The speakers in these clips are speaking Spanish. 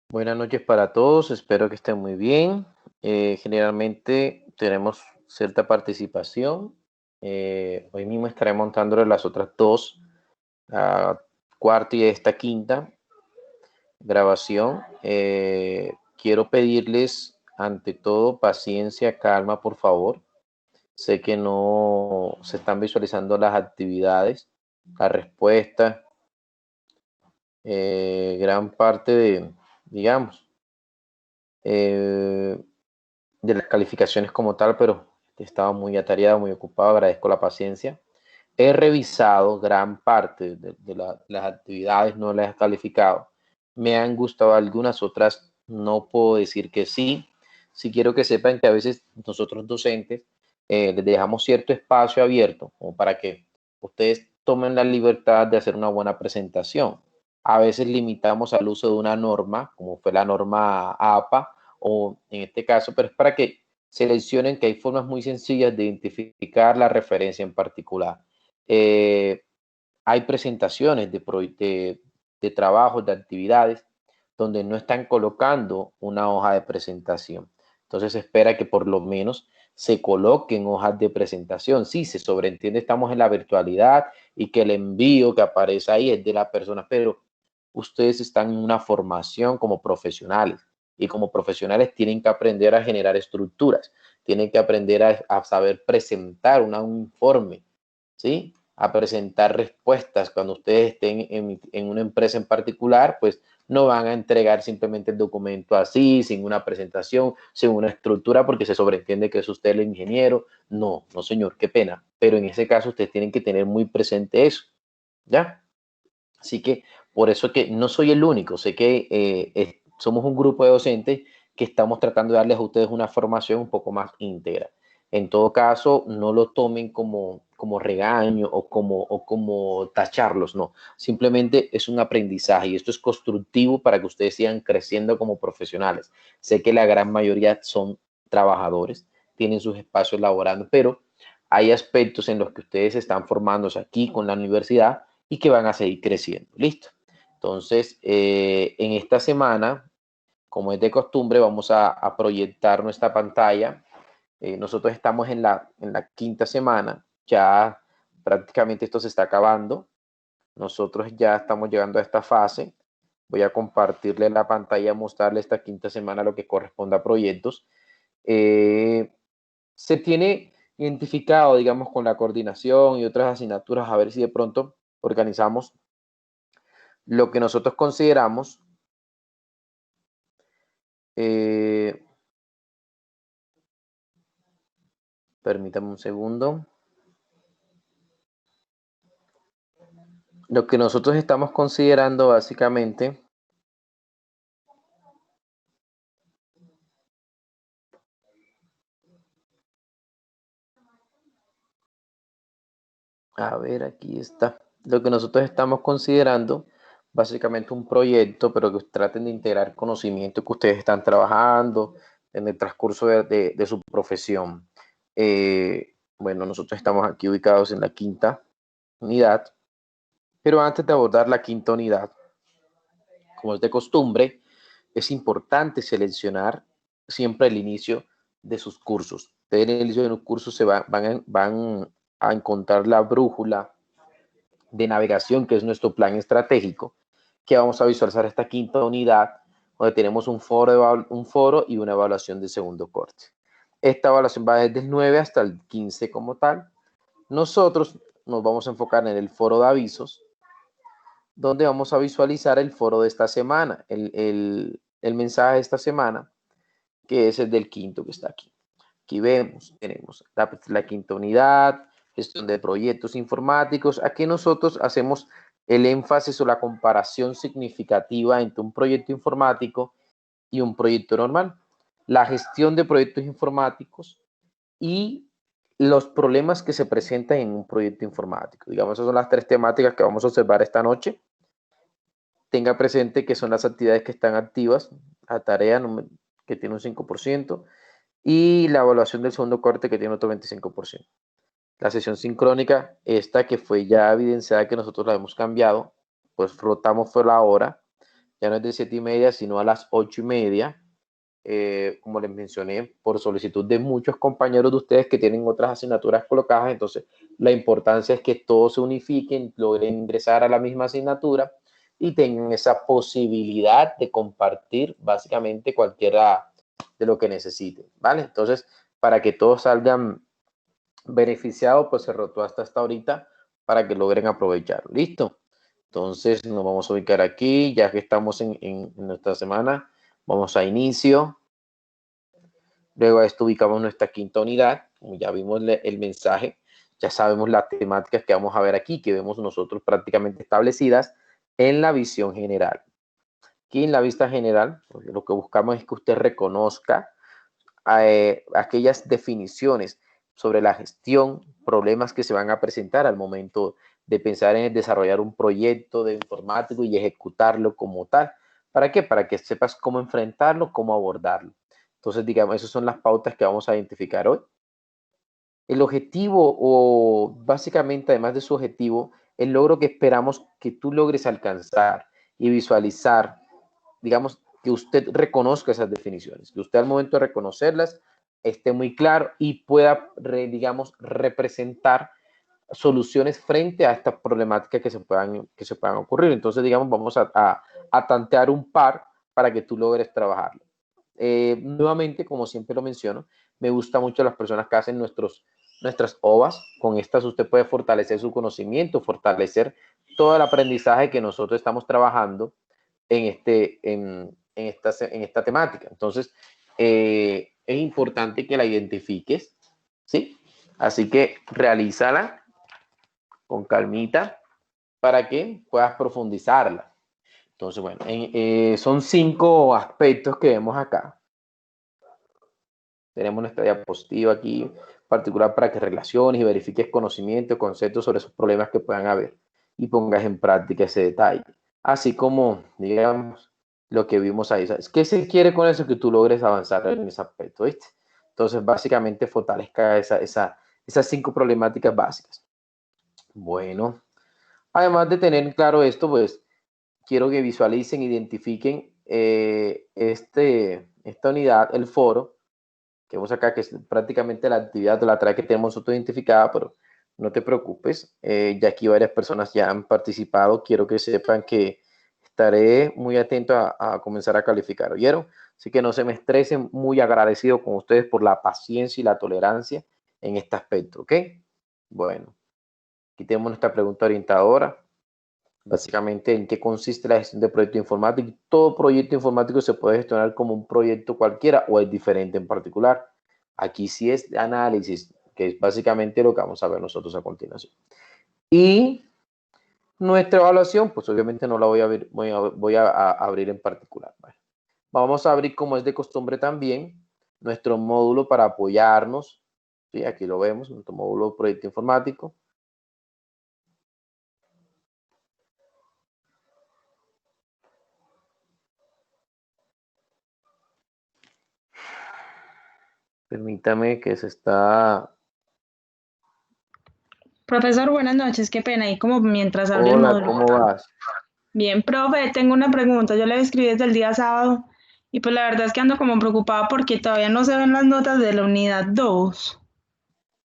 Buenas noches para todos, espero que estén muy bien. Generalmente tenemos cierta participación. Hoy mismo estaré montando las otras dos, la cuarta y esta quinta grabación. Quiero pedirles ante todo paciencia, calma, por favor. Sé que no se están visualizando las actividades, la respuesta, gran parte digamos, eh, de las calificaciones como tal, pero estaba muy atareado, muy ocupado, agradezco la paciencia. He revisado gran parte de las actividades, no las he calificado. Me han gustado algunas, otras no puedo decir que sí. Sí quiero que sepan que a veces nosotros docentes les dejamos cierto espacio abierto como para que ustedes tomen la libertad de hacer una buena presentación. A veces limitamos al uso de una norma, como fue la norma APA, o en este caso, pero es para que seleccionen que hay formas muy sencillas de identificar la referencia en particular. Eh, Hay presentaciones de trabajos, de actividades, donde no están colocando una hoja de presentación. Entonces espera que por lo menos se coloquen hojas de presentación. Sí, se sobreentiende, estamos en la virtualidad y que el envío que aparece ahí es de la persona, pero ustedes están en una formación como profesionales y como profesionales tienen que aprender a generar estructuras, tienen que aprender a saber presentar un informe, ¿sí? A presentar respuestas. Cuando ustedes estén en una empresa en particular, pues no van a entregar simplemente el documento así, sin una presentación, sin una estructura, porque se sobreentiende que es usted el ingeniero. No, no señor, qué pena. Pero en ese caso ustedes tienen que tener muy presente eso, ¿ya? Así que por eso que no soy el único, sé que somos un grupo de docentes que estamos tratando de darles a ustedes una formación un poco más íntegra. En todo caso, no lo tomen como regaño o como tacharlos, no. Simplemente es un aprendizaje y esto es constructivo para que ustedes sigan creciendo como profesionales. Sé que la gran mayoría son trabajadores, tienen sus espacios laborando, pero hay aspectos en los que ustedes están formándose aquí con la universidad y que van a seguir creciendo. Listo. Entonces, en esta semana, como es de costumbre, vamos a proyectar nuestra pantalla. Nosotros estamos en la quinta semana, ya prácticamente esto se está acabando. Nosotros ya estamos llegando a esta fase. Voy a compartirle la pantalla, mostrarle esta quinta semana lo que corresponde a proyectos. Eh, Se tiene identificado, digamos, con la coordinación y otras asignaturas, a ver si de pronto organizamos lo que nosotros consideramos, eh, permítame un segundo, lo que nosotros estamos considerando básicamente, a ver, aquí está, lo que nosotros estamos considerando, básicamente un proyecto, pero que traten de integrar conocimiento que ustedes están trabajando en el transcurso de su profesión. Bueno, nosotros estamos aquí ubicados en la quinta unidad, pero antes de abordar la quinta unidad, como es de costumbre, es importante seleccionar siempre el inicio de sus cursos. Ustedes en el inicio de un curso van a encontrar la brújula de navegación, que es nuestro plan estratégico, que vamos a visualizar esta quinta unidad, donde tenemos un foro y una evaluación de segundo corte. Esta evaluación va desde el 9 hasta el 15 como tal. Nosotros nos vamos a enfocar en el foro de avisos, donde vamos a visualizar el foro de esta semana, el mensaje de esta semana, que es el del quinto que está aquí. Aquí vemos, tenemos la quinta unidad, gestión de proyectos informáticos. Aquí nosotros hacemos el énfasis o la comparación significativa entre un proyecto informático y un proyecto normal. La gestión de proyectos informáticos y los problemas que se presentan en un proyecto informático. Digamos, esas son las tres temáticas que vamos a observar esta noche. Tenga presente que son las actividades que están activas, la tarea que tiene un 5% y la evaluación del segundo corte que tiene otro 25%. La sesión sincrónica, esta que fue ya evidenciada que nosotros la hemos cambiado, pues flotamos fue la hora, ya no es de 7:30, sino a las 8:30. Como les mencioné, por solicitud de muchos compañeros de ustedes que tienen otras asignaturas colocadas. Entonces, la importancia es que todos se unifiquen, logren ingresar a la misma asignatura y tengan esa posibilidad de compartir básicamente cualquiera de lo que necesiten, ¿vale? Entonces, para que todos salgan beneficiados, pues se rotó hasta ahorita para que logren aprovechar. ¿Listo? Entonces, nos vamos a ubicar aquí, ya que estamos en nuestra semana. Vamos a inicio. Luego a esto ubicamos nuestra quinta unidad. Como ya vimos el mensaje, ya sabemos las temáticas que vamos a ver aquí, que vemos nosotros prácticamente establecidas en la visión general. Aquí en la vista general, pues, lo que buscamos es que usted reconozca aquellas definiciones sobre la gestión, problemas que se van a presentar al momento de pensar en desarrollar un proyecto de informático y ejecutarlo como tal. ¿Para qué? Para que sepas cómo enfrentarlo, cómo abordarlo. Entonces, digamos, esas son las pautas que vamos a identificar hoy. El objetivo, o básicamente, además de su objetivo, el logro que esperamos que tú logres alcanzar y visualizar, digamos, que usted reconozca esas definiciones, que usted al momento de reconocerlas esté muy claro y pueda, digamos, representar soluciones frente a estas problemáticas que se puedan ocurrir. Entonces, digamos, vamos a tantear un par para que tú logres trabajarlo. Nuevamente, como siempre lo menciono, me gusta mucho las personas que hacen nuestras OVAs. Con estas usted puede fortalecer su conocimiento, fortalecer todo el aprendizaje que nosotros estamos trabajando en esta temática. Entonces, es importante que la identifiques, ¿sí? Así que realízala con calmita para que puedas profundizarla. Entonces, bueno, son 5 aspectos que vemos acá. Tenemos nuestra diapositiva aquí particular para que relaciones y verifiques conocimiento, conceptos sobre esos problemas que puedan haber y pongas en práctica ese detalle. Así como, digamos, lo que vimos ahí. ¿Sabes? ¿Qué se quiere con eso? Que tú logres avanzar en ese aspecto, ¿viste? Entonces, básicamente, fortalezca esas 5 problemáticas básicas. Bueno, además de tener claro esto, pues quiero que visualicen, identifiquen esta unidad, el foro, que vemos acá, que es prácticamente la actividad o la tarea que tenemos nosotros identificada, pero no te preocupes, ya aquí varias personas ya han participado. Quiero que sepan que estaré muy atento a comenzar a calificar, ¿oyeron? Así que no se me estresen, muy agradecido con ustedes por la paciencia y la tolerancia en este aspecto, ¿ok? Bueno, aquí tenemos nuestra pregunta orientadora. Básicamente, ¿en qué consiste la gestión de proyecto informático? Todo proyecto informático se puede gestionar como un proyecto cualquiera o es diferente en particular. Aquí sí es de análisis, que es básicamente lo que vamos a ver nosotros a continuación. Y nuestra evaluación, pues obviamente no la voy a abrir, voy a abrir en particular. Vale. Vamos a abrir, como es de costumbre también, nuestro módulo para apoyarnos. ¿Sí? Aquí lo vemos, nuestro módulo de proyecto informático. Permítame que se está... Profesor, buenas noches, qué pena, y como mientras abre el Hola, módulo. ¿cómo vas? Bien, profe, tengo una pregunta, yo le escribí desde el día sábado y pues la verdad es que ando como preocupada porque todavía no se ven las notas de la unidad 2.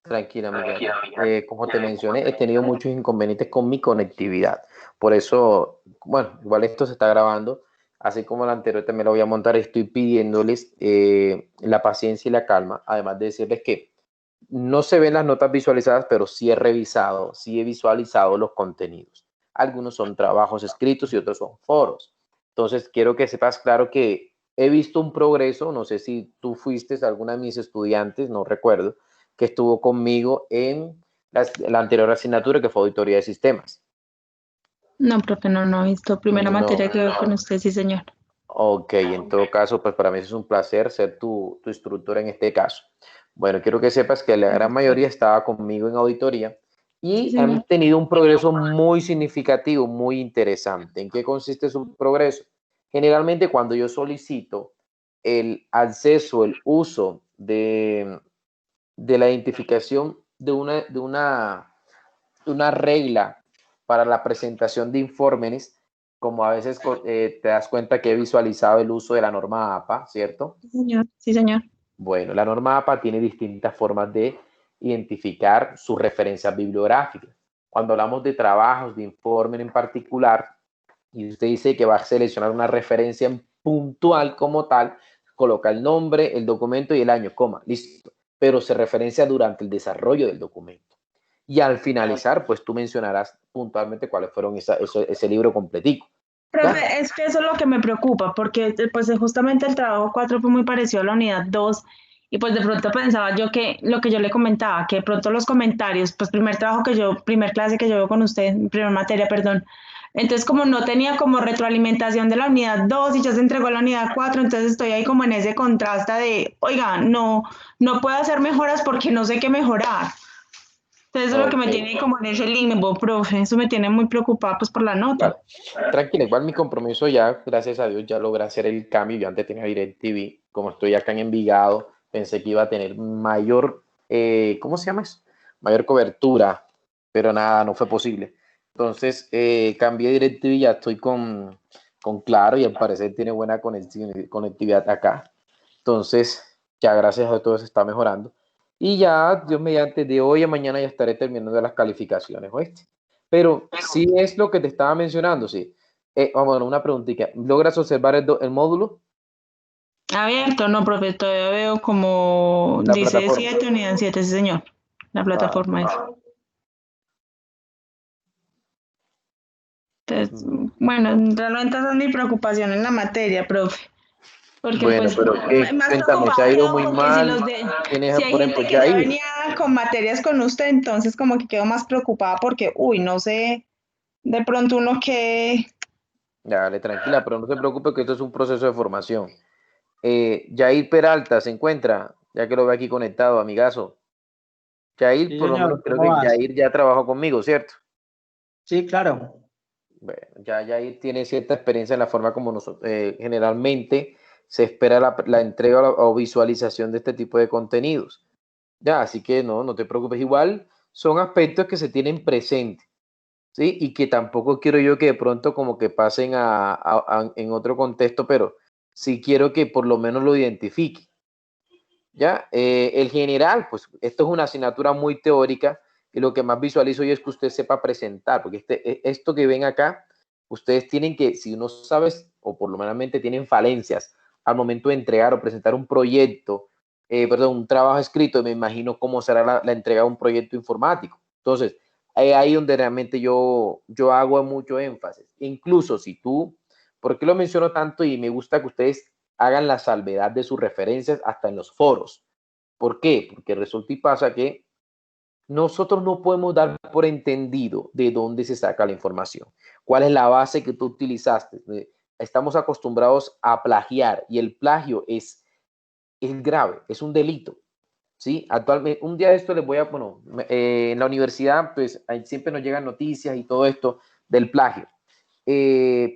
Tranquila, Miguel. Como te mencioné, he tenido muchos inconvenientes con mi conectividad. Por eso, bueno, igual esto se está grabando. Así como la anterior también lo voy a montar, estoy pidiéndoles la paciencia y la calma. Además de decirles que no se ven las notas visualizadas, pero sí he revisado, sí he visualizado los contenidos. Algunos son trabajos escritos y otros son foros. Entonces, quiero que sepas claro que he visto un progreso. No sé si tú fuiste alguna de mis estudiantes, no recuerdo, que estuvo conmigo en la anterior asignatura, que fue auditoría de sistemas. No, profe, no he visto primera No. materia que veo con usted, sí, señor. Ok, en todo caso, pues para mí es un placer ser tu instructor en este caso. Bueno, quiero que sepas que la gran mayoría estaba conmigo en auditoría Sí, y señor. han tenido un progreso muy significativo, muy interesante. ¿En qué consiste su progreso? Generalmente cuando yo solicito el acceso, el uso de la identificación de una regla para la presentación de informes, como a veces te das cuenta que he visualizado el uso de la norma APA, ¿cierto? Sí, señor. Sí, señor. Bueno, la norma APA tiene distintas formas de identificar sus referencias bibliográficas. Cuando hablamos de trabajos, de informe en particular, y usted dice que va a seleccionar una referencia puntual como tal, coloca el nombre, el documento y el año, coma, listo. Pero se referencia durante el desarrollo del documento. Y al finalizar, pues tú mencionarás puntualmente cuáles fueron ese libro completico. Profe, ¿Ya? es que eso es lo que me preocupa, porque pues justamente el trabajo 4 fue muy parecido a la unidad 2 y pues de pronto pensaba yo que lo que yo le comentaba, que de pronto los comentarios, pues primer clase que yo veo con usted, primer materia, perdón, entonces como no tenía como retroalimentación de la unidad 2 y ya se entregó la unidad 4, entonces estoy ahí como en ese contraste de, oiga, no puedo hacer mejoras porque no sé qué mejorar. Entonces eso es lo que Ok, me tiene como en ese limbo, profe, eso me tiene muy preocupada pues por la nota. claro. Tranquila, igual mi compromiso ya, gracias a Dios, ya logré hacer el cambio. Yo antes tenía DirecTV, como estoy acá en Envigado, pensé que iba a tener mayor, ¿cómo se llama eso? Mayor cobertura, pero nada, no fue posible. Entonces, cambié de DirecTV, ya estoy con Claro y al parecer tiene buena conectividad acá. Entonces, ya gracias a todo se está mejorando. Y ya, Dios mediante, de hoy a mañana ya estaré terminando las calificaciones, ¿oíste? Pero sí es lo que te estaba mencionando, sí. Bueno, una preguntita. ¿Logras observar el módulo? Abierto, no, profe, todavía veo como La dice plataforma. 7, unidad 7, sí, señor. La Ah, plataforma es. Entonces, mm. bueno, realmente esa es mi preocupación en la materia, profe. Porque Bueno, pues pero más cuéntame, ¿te ha preocupada ido quedo muy porque si mal? si ¿Tienes, hay por gente ejemplo, que ya Jair? venía con materias con usted, entonces como que quedo más preocupada porque, uy, no sé, de pronto uno que, Dale, tranquila, pero no se preocupe que esto es un proceso de formación. Jair Peralta se encuentra, ya que lo ve aquí conectado, amigazo. Jair, Sí, por lo menos señor, creo ¿cómo que vas? Jair ya trabajó conmigo, ¿cierto? Sí, claro. Bueno, ya Jair tiene cierta experiencia en la forma como generalmente se espera la entrega o visualización de este tipo de contenidos. Ya, así que no te preocupes. Igual son aspectos que se tienen presentes, ¿sí? Y que tampoco quiero yo que de pronto como que pasen en otro contexto, pero sí quiero que por lo menos lo identifique. ¿Ya? El general, pues esto es una asignatura muy teórica y lo que más visualizo yo es que usted sepa presentar, porque esto que ven acá, ustedes tienen que, si uno sabe o por lo menos tienen falencias al momento de entregar o presentar un proyecto, perdón, un trabajo escrito, me imagino cómo será la entrega de un proyecto informático. Entonces, ahí donde realmente yo hago mucho énfasis. Incluso si tú, ¿por qué lo menciono tanto? Y me gusta que ustedes hagan la salvedad de sus referencias hasta en los foros. ¿Por qué? Porque resulta y pasa que nosotros no podemos dar por entendido de dónde se saca la información. ¿Cuál es la base que tú utilizaste? Estamos acostumbrados a plagiar y el plagio es grave, es un delito. ¿Sí? Actualmente, un día de esto les voy a, bueno, en la universidad, pues siempre nos llegan noticias y todo esto del plagio.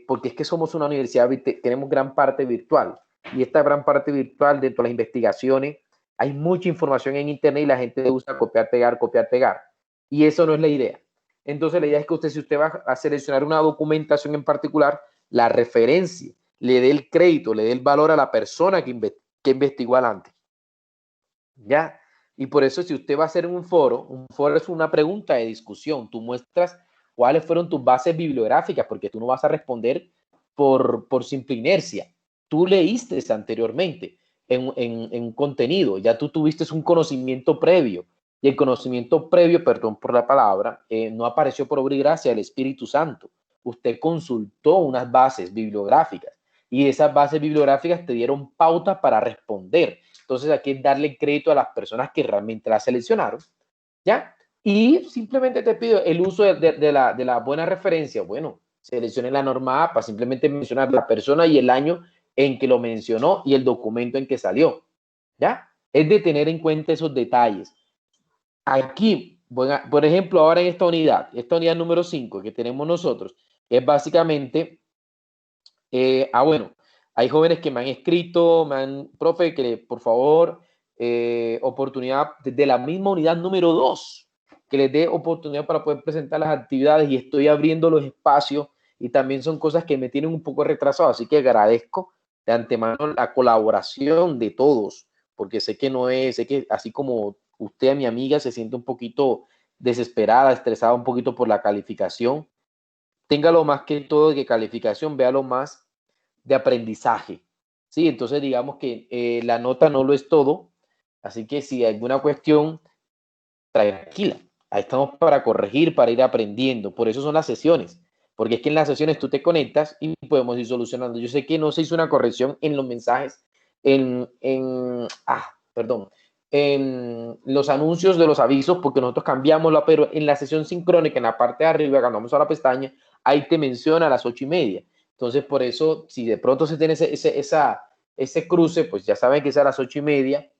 Porque es que somos una universidad, tenemos gran parte virtual y esta gran parte virtual dentro de las investigaciones hay mucha información en internet y la gente le gusta copiar, pegar y eso no es la idea. Entonces la idea es que usted, si usted va a seleccionar una documentación en particular, la referencia, le dé el crédito, le dé el valor a la persona que investigó adelante. ¿Ya? Y por eso si usted va a hacer un foro es una pregunta de discusión, tú muestras cuáles fueron tus bases bibliográficas, porque tú no vas a responder por simple inercia. Tú leíste anteriormente en un contenido, ya tú tuviste un conocimiento previo, y el conocimiento previo, perdón por la palabra, no apareció por obra y gracia del Espíritu Santo. Usted consultó unas bases bibliográficas y esas bases bibliográficas te dieron pautas para responder. Entonces aquí es darle crédito a las personas que realmente la seleccionaron, ¿ya? Y simplemente te pido el uso de la buena referencia. Bueno, seleccione la norma APA, simplemente mencionar la persona y el año en que lo mencionó y el documento en que salió, ¿ya? Es de tener en cuenta esos detalles. Aquí, bueno, por ejemplo, ahora en esta unidad número 5 que tenemos nosotros, es básicamente, bueno, hay jóvenes que me han escrito, profe, que por favor, oportunidad de la misma unidad número 2 que les dé oportunidad para poder presentar las actividades y estoy abriendo los espacios y también son cosas que me tienen un poco retrasado, así que agradezco de antemano la colaboración de todos, porque sé que no es, sé que así como usted, mi amiga, se siente un poquito desesperada, estresada un poquito por la calificación, téngalo más que todo de calificación, véalo más de aprendizaje, ¿sí? Entonces digamos que la nota no lo es todo, así que si hay alguna cuestión, tranquila, ahí estamos para corregir, para ir aprendiendo, por eso son las sesiones, porque es que en las sesiones tú te conectas y podemos ir solucionando. Yo sé que no se hizo una corrección en los mensajes, perdón, en los anuncios de los avisos, porque nosotros cambiamos, pero en la sesión sincrónica, en la parte de arriba, cuando vamos a la pestaña, ahí te menciona a las 8:30. Entonces, por eso, si de pronto se tiene ese cruce, pues ya saben que es a las 8:30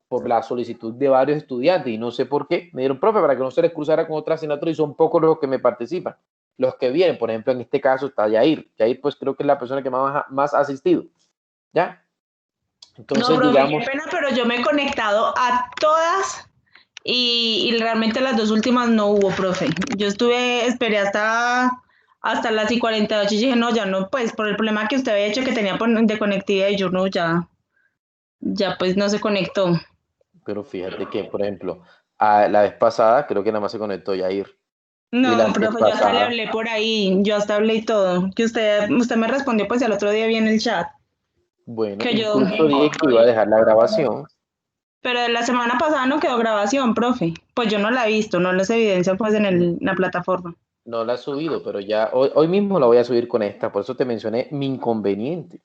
por la solicitud de varios estudiantes y no sé por qué. Me dieron, profe, para que no se les cruzara con otra asignatura y son pocos los que me participan. Los que vienen, por ejemplo, en este caso está Yair. Yair, pues creo que es la persona que más ha asistido. ¿Ya? Entonces, No, profe, digamos, qué pena, pero yo me he conectado a todas y realmente las dos últimas no hubo, profe. Yo esperé hasta las y 48 y dije, no, ya no, pues por el problema que usted había hecho que tenía de conectividad y yo no, ya pues no se conectó. pero fíjate que, por ejemplo, la vez pasada creo que nada más se conectó Yair. Y la No, antes profe, yo hasta le pasada, hablé por ahí, yo hasta hablé y todo. Que usted me respondió pues al otro día vi en el chat. bueno, Que yo, incluso dije que iba a dejar la grabación. pero de la semana pasada no quedó grabación, profe. Pues yo no la he visto, no las evidencia pues en la plataforma. No la he subido, pero ya hoy mismo la voy a subir con esta. Por eso te mencioné mi inconveniente.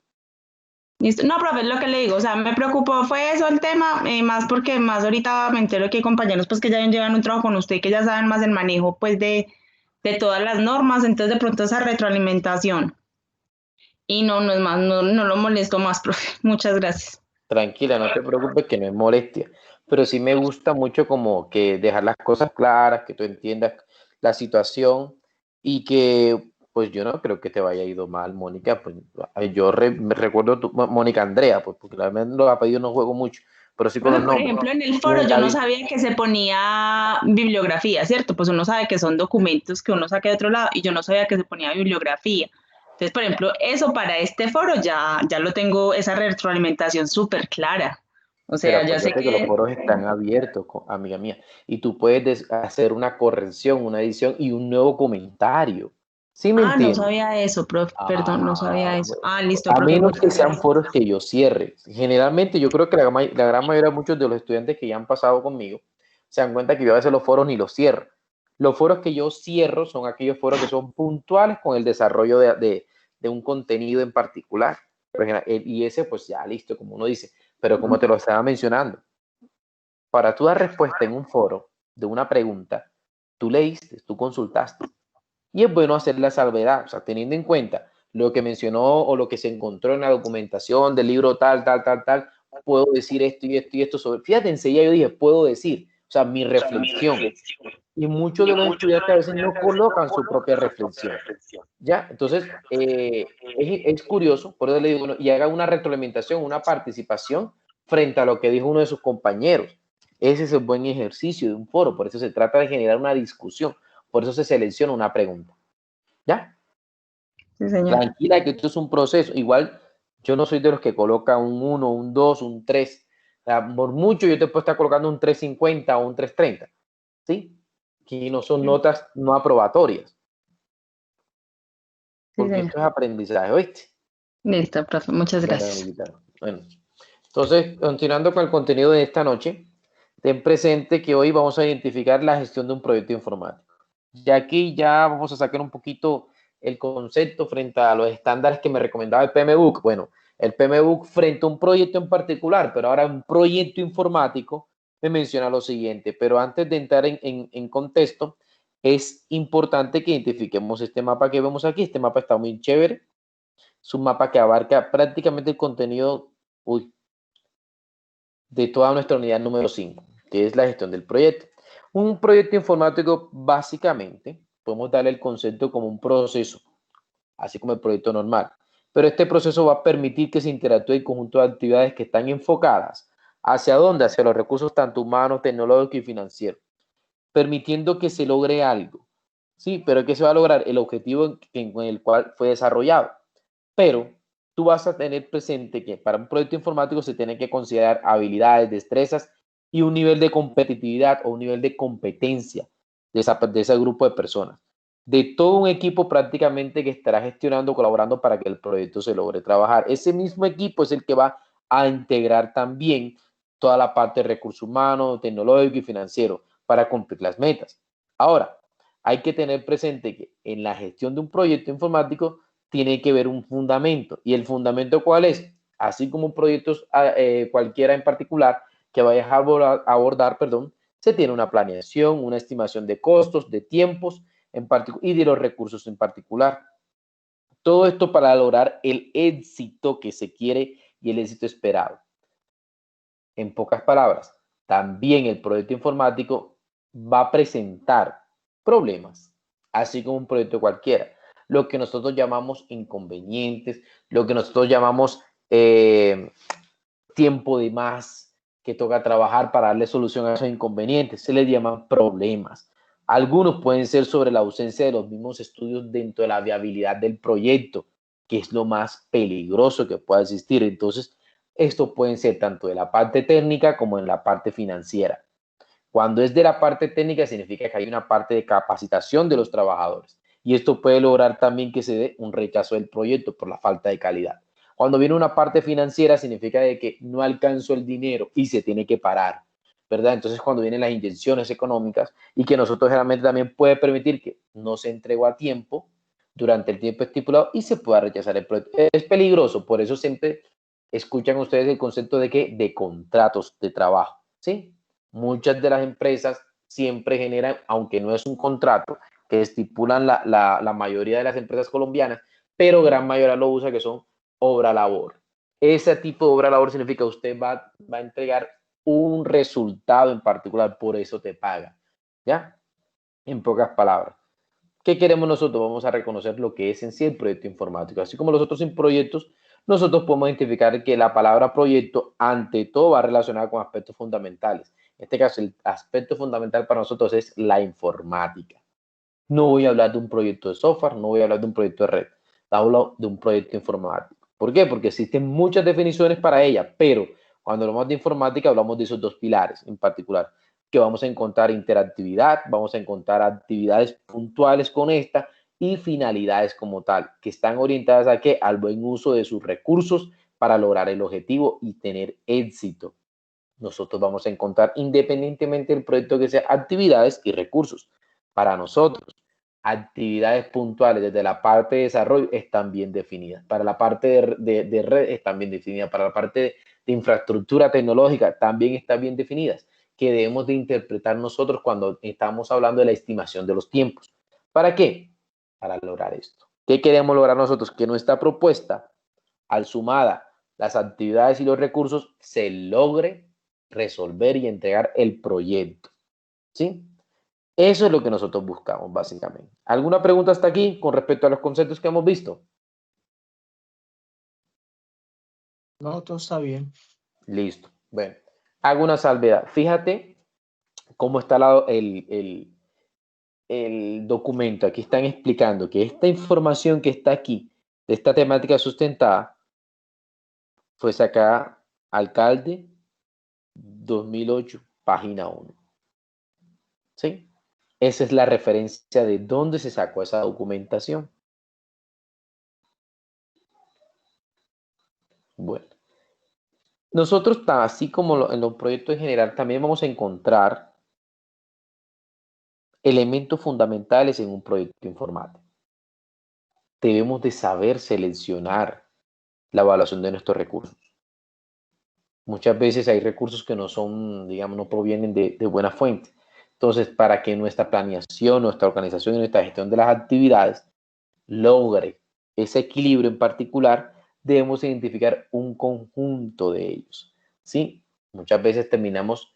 Listo. No, profe, es lo que le digo, o sea, me preocupó fue eso el tema, más porque más ahorita me entero que hay compañeros pues que ya llevan un trabajo con usted y que ya saben más el manejo pues de todas las normas, entonces de pronto esa retroalimentación. Y no, no es más, no, no lo molesto más, profe. Muchas gracias. Tranquila, no te preocupes que no es molestia, pero sí me gusta mucho como que dejar las cosas claras, que tú entiendas la situación y que pues yo no creo que te vaya ido mal, Mónica, pues yo me recuerdo Mónica Andrea, pues porque realmente los apellidos no juego mucho, pero sí con los Profe, por nombres. ejemplo, en el Y foro en yo la no sabía que se ponía bibliografía, ¿cierto? Pues uno sabe que son documentos que uno saca de otro lado y yo no sabía que se ponía bibliografía. Entonces, por ejemplo, eso para este foro ya lo tengo, esa retroalimentación súper clara. O Pero sea, ya sé acuérdate que los que... foros están abiertos, amiga mía, y tú puedes hacer una corrección, una edición y un nuevo comentario. ¿Sí me Ah, no entiendes? sabía eso, profe. Perdón, no sabía eso. Bueno. Ah, listo, A profe, menos muchas que sean gracias. foros que yo cierre. Generalmente yo creo que la gran mayoría de muchos de los estudiantes que ya han pasado conmigo se dan cuenta que yo a veces los foros ni los cierro. Los foros que yo cierro son aquellos foros que son puntuales con el desarrollo de un contenido en particular. Y ese pues ya listo, como uno dice. Pero como te lo estaba mencionando, para tú dar respuesta en un foro de una pregunta, tú leíste, tú consultaste. Y es bueno hacer la salvedad, o sea, teniendo en cuenta lo que mencionó o lo que se encontró en la documentación del libro tal, tal, tal, tal, puedo decir esto y esto y esto sobre. Fíjate, enseguida yo dije, puedo decir, o sea, mi reflexión. Y muchos de los estudiantes a veces no colocan su propia reflexión. ¿Ya? Entonces, es curioso, por eso le digo, bueno, y haga una retroalimentación, una participación frente a lo que dijo uno de sus compañeros. Ese es el buen ejercicio de un foro, por eso se trata de generar una discusión, por eso se selecciona una pregunta. ¿Ya? Sí, señor. Tranquila que esto es un proceso. Igual yo no soy de los que coloca un 1, un 2, un 3. O sea, por mucho yo te puedo estar colocando un 350 o un 330. ¿Sí? Que no son notas no aprobatorias, Sí, porque señor. esto es aprendizaje, ¿oíste? Listo, profe, muchas Bueno, gracias. amiguita. Bueno, entonces, continuando con el contenido de esta noche, ten presente que hoy vamos a identificar la gestión de un proyecto informático. Y aquí ya vamos a sacar un poquito el concepto frente a los estándares que me recomendaba el PMBOK. Bueno, el PMBOK frente a un proyecto en particular, pero ahora un proyecto informático me menciona lo siguiente. Pero antes de entrar en contexto, es importante que identifiquemos este mapa que vemos aquí. Este mapa está muy chévere. Es un mapa que abarca prácticamente el contenido de toda nuestra unidad número 5, que es la gestión del proyecto. Un proyecto informático, básicamente, podemos darle el concepto como un proceso, así como el proyecto normal. Pero este proceso va a permitir que se interactúe el conjunto de actividades que están enfocadas. ¿Hacia dónde? Hacia los recursos tanto humanos, tecnológicos y financieros, permitiendo que se logre algo. Sí, pero ¿qué se va a lograr? El objetivo en el cual fue desarrollado. Pero tú vas a tener presente que para un proyecto informático se tienen que considerar habilidades, destrezas y un nivel de competitividad o un nivel de competencia de ese grupo de personas. De todo un equipo prácticamente que estará gestionando, colaborando para que el proyecto se logre trabajar. Ese mismo equipo es el que va a integrar también toda la parte de recursos humanos, tecnológico y financiero para cumplir las metas. Ahora, hay que tener presente que en la gestión de un proyecto informático tiene que ver un fundamento. ¿Y el fundamento cuál es? Así como proyectos cualquiera en particular que vayas a abordar, perdón, se tiene una planeación, una estimación de costos, de tiempos en y de los recursos en particular. Todo esto para lograr el éxito que se quiere y el éxito esperado. En pocas palabras, también el proyecto informático va a presentar problemas, así como un proyecto cualquiera. Lo que nosotros llamamos inconvenientes, lo que nosotros llamamos tiempo de más que toca trabajar para darle solución a esos inconvenientes, se les llaman problemas. Algunos pueden ser sobre la ausencia de los mismos estudios dentro de la viabilidad del proyecto, que es lo más peligroso que pueda existir. Entonces, esto puede ser tanto de la parte técnica como en la parte financiera. Cuando es de la parte técnica, significa que hay una parte de capacitación de los trabajadores. Y esto puede lograr también que se dé un rechazo del proyecto por la falta de calidad. Cuando viene una parte financiera, significa de que no alcanzó el dinero y se tiene que parar, ¿verdad? Entonces, cuando vienen las inyecciones económicas y que nosotros generalmente también puede permitir que no se entregó a tiempo durante el tiempo estipulado y se pueda rechazar el proyecto. Es peligroso, por eso siempre escuchan ustedes el concepto de que de contratos de trabajo, ¿sí? Muchas de las empresas siempre generan, aunque no es un contrato, que estipulan la mayoría de las empresas colombianas, pero gran mayoría lo usa, que son obra labor. Ese tipo de obra labor significa que usted va a entregar un resultado en particular, por eso te paga. ¿Ya? En pocas palabras. ¿Qué queremos nosotros? Vamos a reconocer lo que es en sí el proyecto informático. Así como los otros proyectos, nosotros podemos identificar que la palabra proyecto, ante todo, va relacionada con aspectos fundamentales. En este caso, el aspecto fundamental para nosotros es la informática. No voy a hablar de un proyecto de software, no voy a hablar de un proyecto de red. Hablo de un proyecto informático. ¿Por qué? Porque existen muchas definiciones para ella, pero cuando hablamos de informática hablamos de esos dos pilares en particular, que vamos a encontrar interactividad, vamos a encontrar actividades puntuales con esta y finalidades como tal, que están orientadas a qué? Al buen uso de sus recursos para lograr el objetivo y tener éxito. Nosotros vamos a encontrar, independientemente del proyecto que sea, actividades y recursos. Para nosotros, actividades puntuales desde la parte de desarrollo están bien definidas. Para la parte de red están bien definidas. Para la parte de infraestructura tecnológica también están bien definidas, que debemos de interpretar nosotros cuando estamos hablando de la estimación de los tiempos. ¿Para qué? Para lograr esto. ¿Qué queremos lograr nosotros? Que nuestra propuesta, al sumada las actividades y los recursos, se logre resolver y entregar el proyecto. ¿Sí? Eso es lo que nosotros buscamos, básicamente. ¿Alguna pregunta hasta aquí con respecto a los conceptos que hemos visto? No, todo está bien. Listo. Bueno, hago una salvedad. Fíjate cómo está el documento. Aquí están explicando que esta información que está aquí, de esta temática sustentada, fue sacada alcalde 2008, página 1. ¿Sí? Esa es la referencia de dónde se sacó esa documentación. Bueno, nosotros, así como en los proyectos en general, también vamos a encontrar elementos fundamentales en un proyecto informático. Debemos de saber seleccionar la evaluación de nuestros recursos. Muchas veces hay recursos que no son, digamos, no provienen de buena fuente. Entonces, para que nuestra planeación, nuestra organización y nuestra gestión de las actividades logre ese equilibrio en particular, debemos identificar un conjunto de ellos, ¿sí? Muchas veces terminamos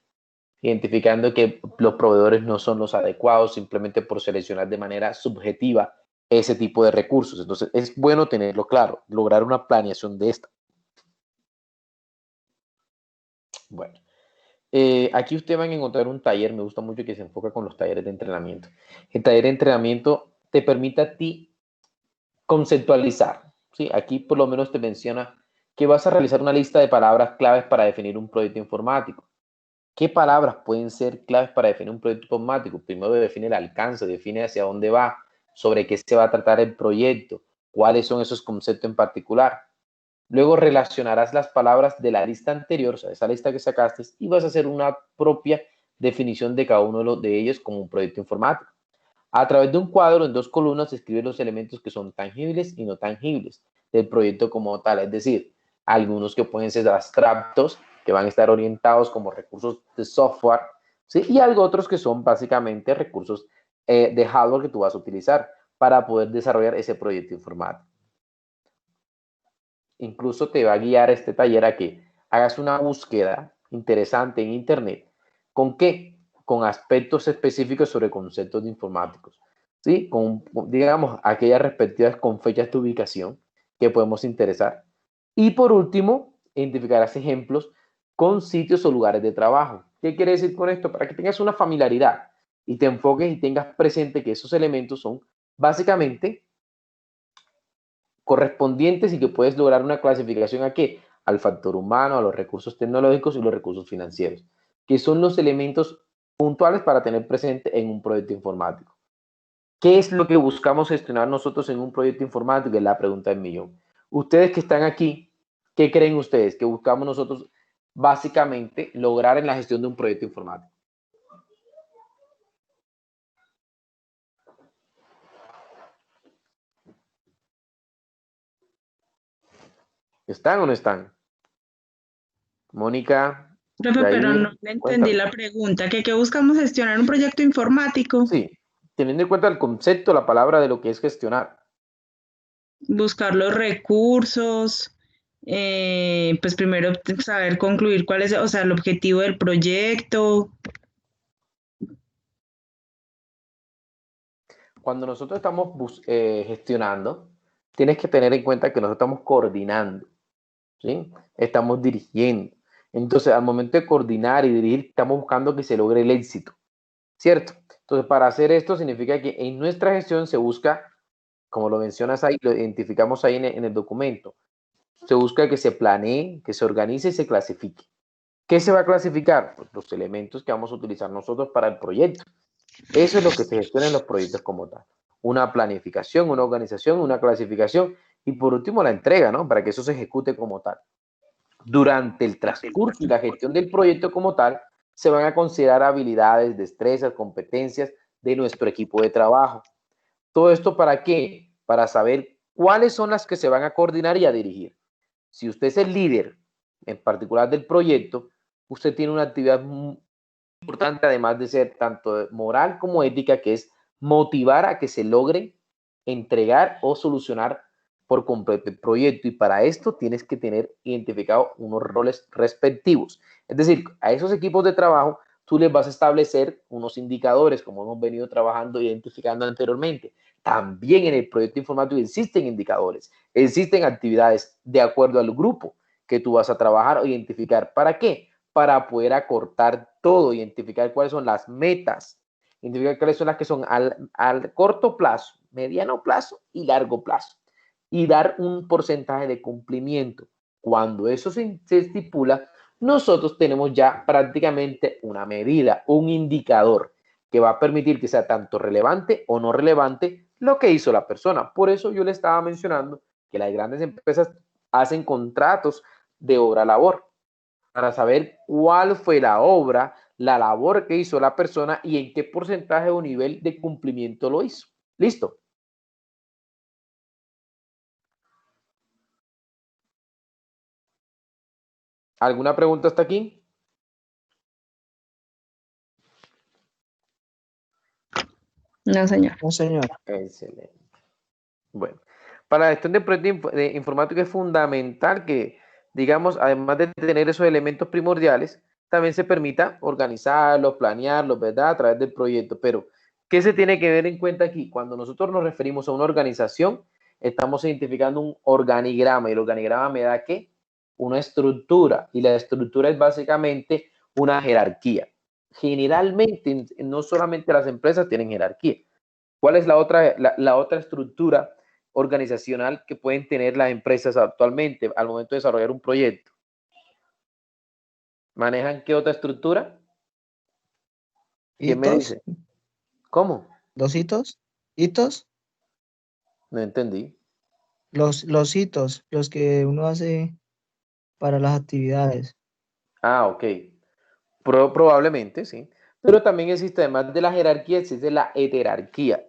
identificando que los proveedores no son los adecuados simplemente por seleccionar de manera subjetiva ese tipo de recursos. Entonces, es bueno tenerlo claro, lograr una planeación de esta. Bueno, Aquí ustedes van a encontrar un taller, me gusta mucho que se enfoca con los talleres de entrenamiento. El taller de entrenamiento te permite a ti conceptualizar, ¿sí? Aquí por lo menos te menciona que vas a realizar una lista de palabras claves para definir un proyecto informático. ¿Qué palabras pueden ser claves para definir un proyecto informático? Primero define el alcance, define hacia dónde va, sobre qué se va a tratar el proyecto, cuáles son esos conceptos en particular. Luego relacionarás las palabras de la lista anterior, o sea, esa lista que sacaste, y vas a hacer una propia definición de cada uno de ellos como un proyecto informático. A través de un cuadro en 2 columnas escribe los elementos que son tangibles y no tangibles del proyecto como tal, es decir, algunos que pueden ser abstractos, que van a estar orientados como recursos de software, ¿sí? Y algo otros que son básicamente recursos de hardware que tú vas a utilizar para poder desarrollar ese proyecto informático. Incluso te va a guiar este taller a que hagas una búsqueda interesante en Internet. ¿Con qué? Con aspectos específicos sobre conceptos de informáticos. ¿Sí? Con, digamos, aquellas respectivas con fechas de ubicación que podemos interesar. Y por último, identificarás ejemplos con sitios o lugares de trabajo. ¿Qué quiere decir con esto? Para que tengas una familiaridad y te enfoques y tengas presente que esos elementos son básicamente correspondientes y que puedes lograr una clasificación a qué? Al factor humano, a los recursos tecnológicos y los recursos financieros, que son los elementos puntuales para tener presente en un proyecto informático. ¿Qué es lo que buscamos gestionar nosotros en un proyecto informático? Es la pregunta del millón. Ustedes que están aquí, ¿qué creen ustedes que buscamos nosotros básicamente lograr en la gestión de un proyecto informático? ¿Están o no están? Mónica, Profe, pero no Jair, le entendí cuéntame. la pregunta. ¿Qué buscamos gestionar un proyecto informático? Sí, teniendo en cuenta el concepto, la palabra de lo que es gestionar. Buscar los recursos, pues primero saber concluir cuál es, o sea, el objetivo del proyecto. Cuando nosotros estamos gestionando, tienes que tener en cuenta que nosotros estamos coordinando, ¿sí? Estamos dirigiendo. Entonces, al momento de coordinar y dirigir, estamos buscando que se logre el éxito, ¿cierto? Entonces, para hacer esto significa que en nuestra gestión se busca, como lo mencionas ahí, lo identificamos ahí en el documento, se busca que se planee, que se organice y se clasifique. ¿Qué se va a clasificar? Pues los elementos que vamos a utilizar nosotros para el proyecto. Eso es lo que se gestiona en los proyectos como tal. Una planificación, una organización, una clasificación y por último la entrega, ¿no? Para que eso se ejecute como tal. Durante el transcurso y la gestión del proyecto como tal, se van a considerar habilidades, destrezas, competencias de nuestro equipo de trabajo. ¿Todo esto para qué? Para saber cuáles son las que se van a coordinar y a dirigir. Si usted es el líder, en particular del proyecto, usted tiene una actividad importante, además de ser tanto moral como ética, que es motivar a que se logre entregar o solucionar por completo el proyecto. Y para esto tienes que tener identificado unos roles respectivos. Es decir, a esos equipos de trabajo tú les vas a establecer unos indicadores, como hemos venido trabajando e identificando anteriormente. También en el proyecto informático existen indicadores, existen actividades de acuerdo al grupo que tú vas a trabajar o identificar. ¿Para qué? Para poder acortar todo, identificar cuáles son las metas, identificar cuáles son las que son al corto plazo, mediano plazo y largo plazo, y dar un porcentaje de cumplimiento. Cuando eso se estipula, nosotros tenemos ya prácticamente una medida, un indicador que va a permitir que sea tanto relevante o no relevante lo que hizo la persona. Por eso yo le estaba mencionando que las grandes empresas hacen contratos de obra-labor para saber cuál fue la obra, la labor que hizo la persona y en qué porcentaje o nivel de cumplimiento lo hizo. ¿Listo? ¿Alguna pregunta hasta aquí? No, señor. No, señor. Excelente. Bueno, para la gestión de proyectos informáticos es fundamental que, digamos, además de tener esos elementos primordiales, también se permita organizarlos, planearlos, ¿verdad? A través del proyecto. Pero, ¿qué se tiene que ver en cuenta aquí? Cuando nosotros nos referimos a una organización, estamos identificando un organigrama y el organigrama me da ¿qué? Una estructura y la estructura es básicamente una jerarquía. Generalmente, no solamente las empresas tienen jerarquía. ¿Cuál es la otra estructura organizacional que pueden tener las empresas actualmente al momento de desarrollar un proyecto? ¿Manejan qué otra estructura? ¿Quién me ¿Hitos? dice? ¿Cómo? ¿Los hitos? ¿Hitos? No entendí. Los hitos, los que uno hace para las actividades. Ah, ok. Probablemente, sí. Pero también existe, además de la jerarquía, existe la heterarquía.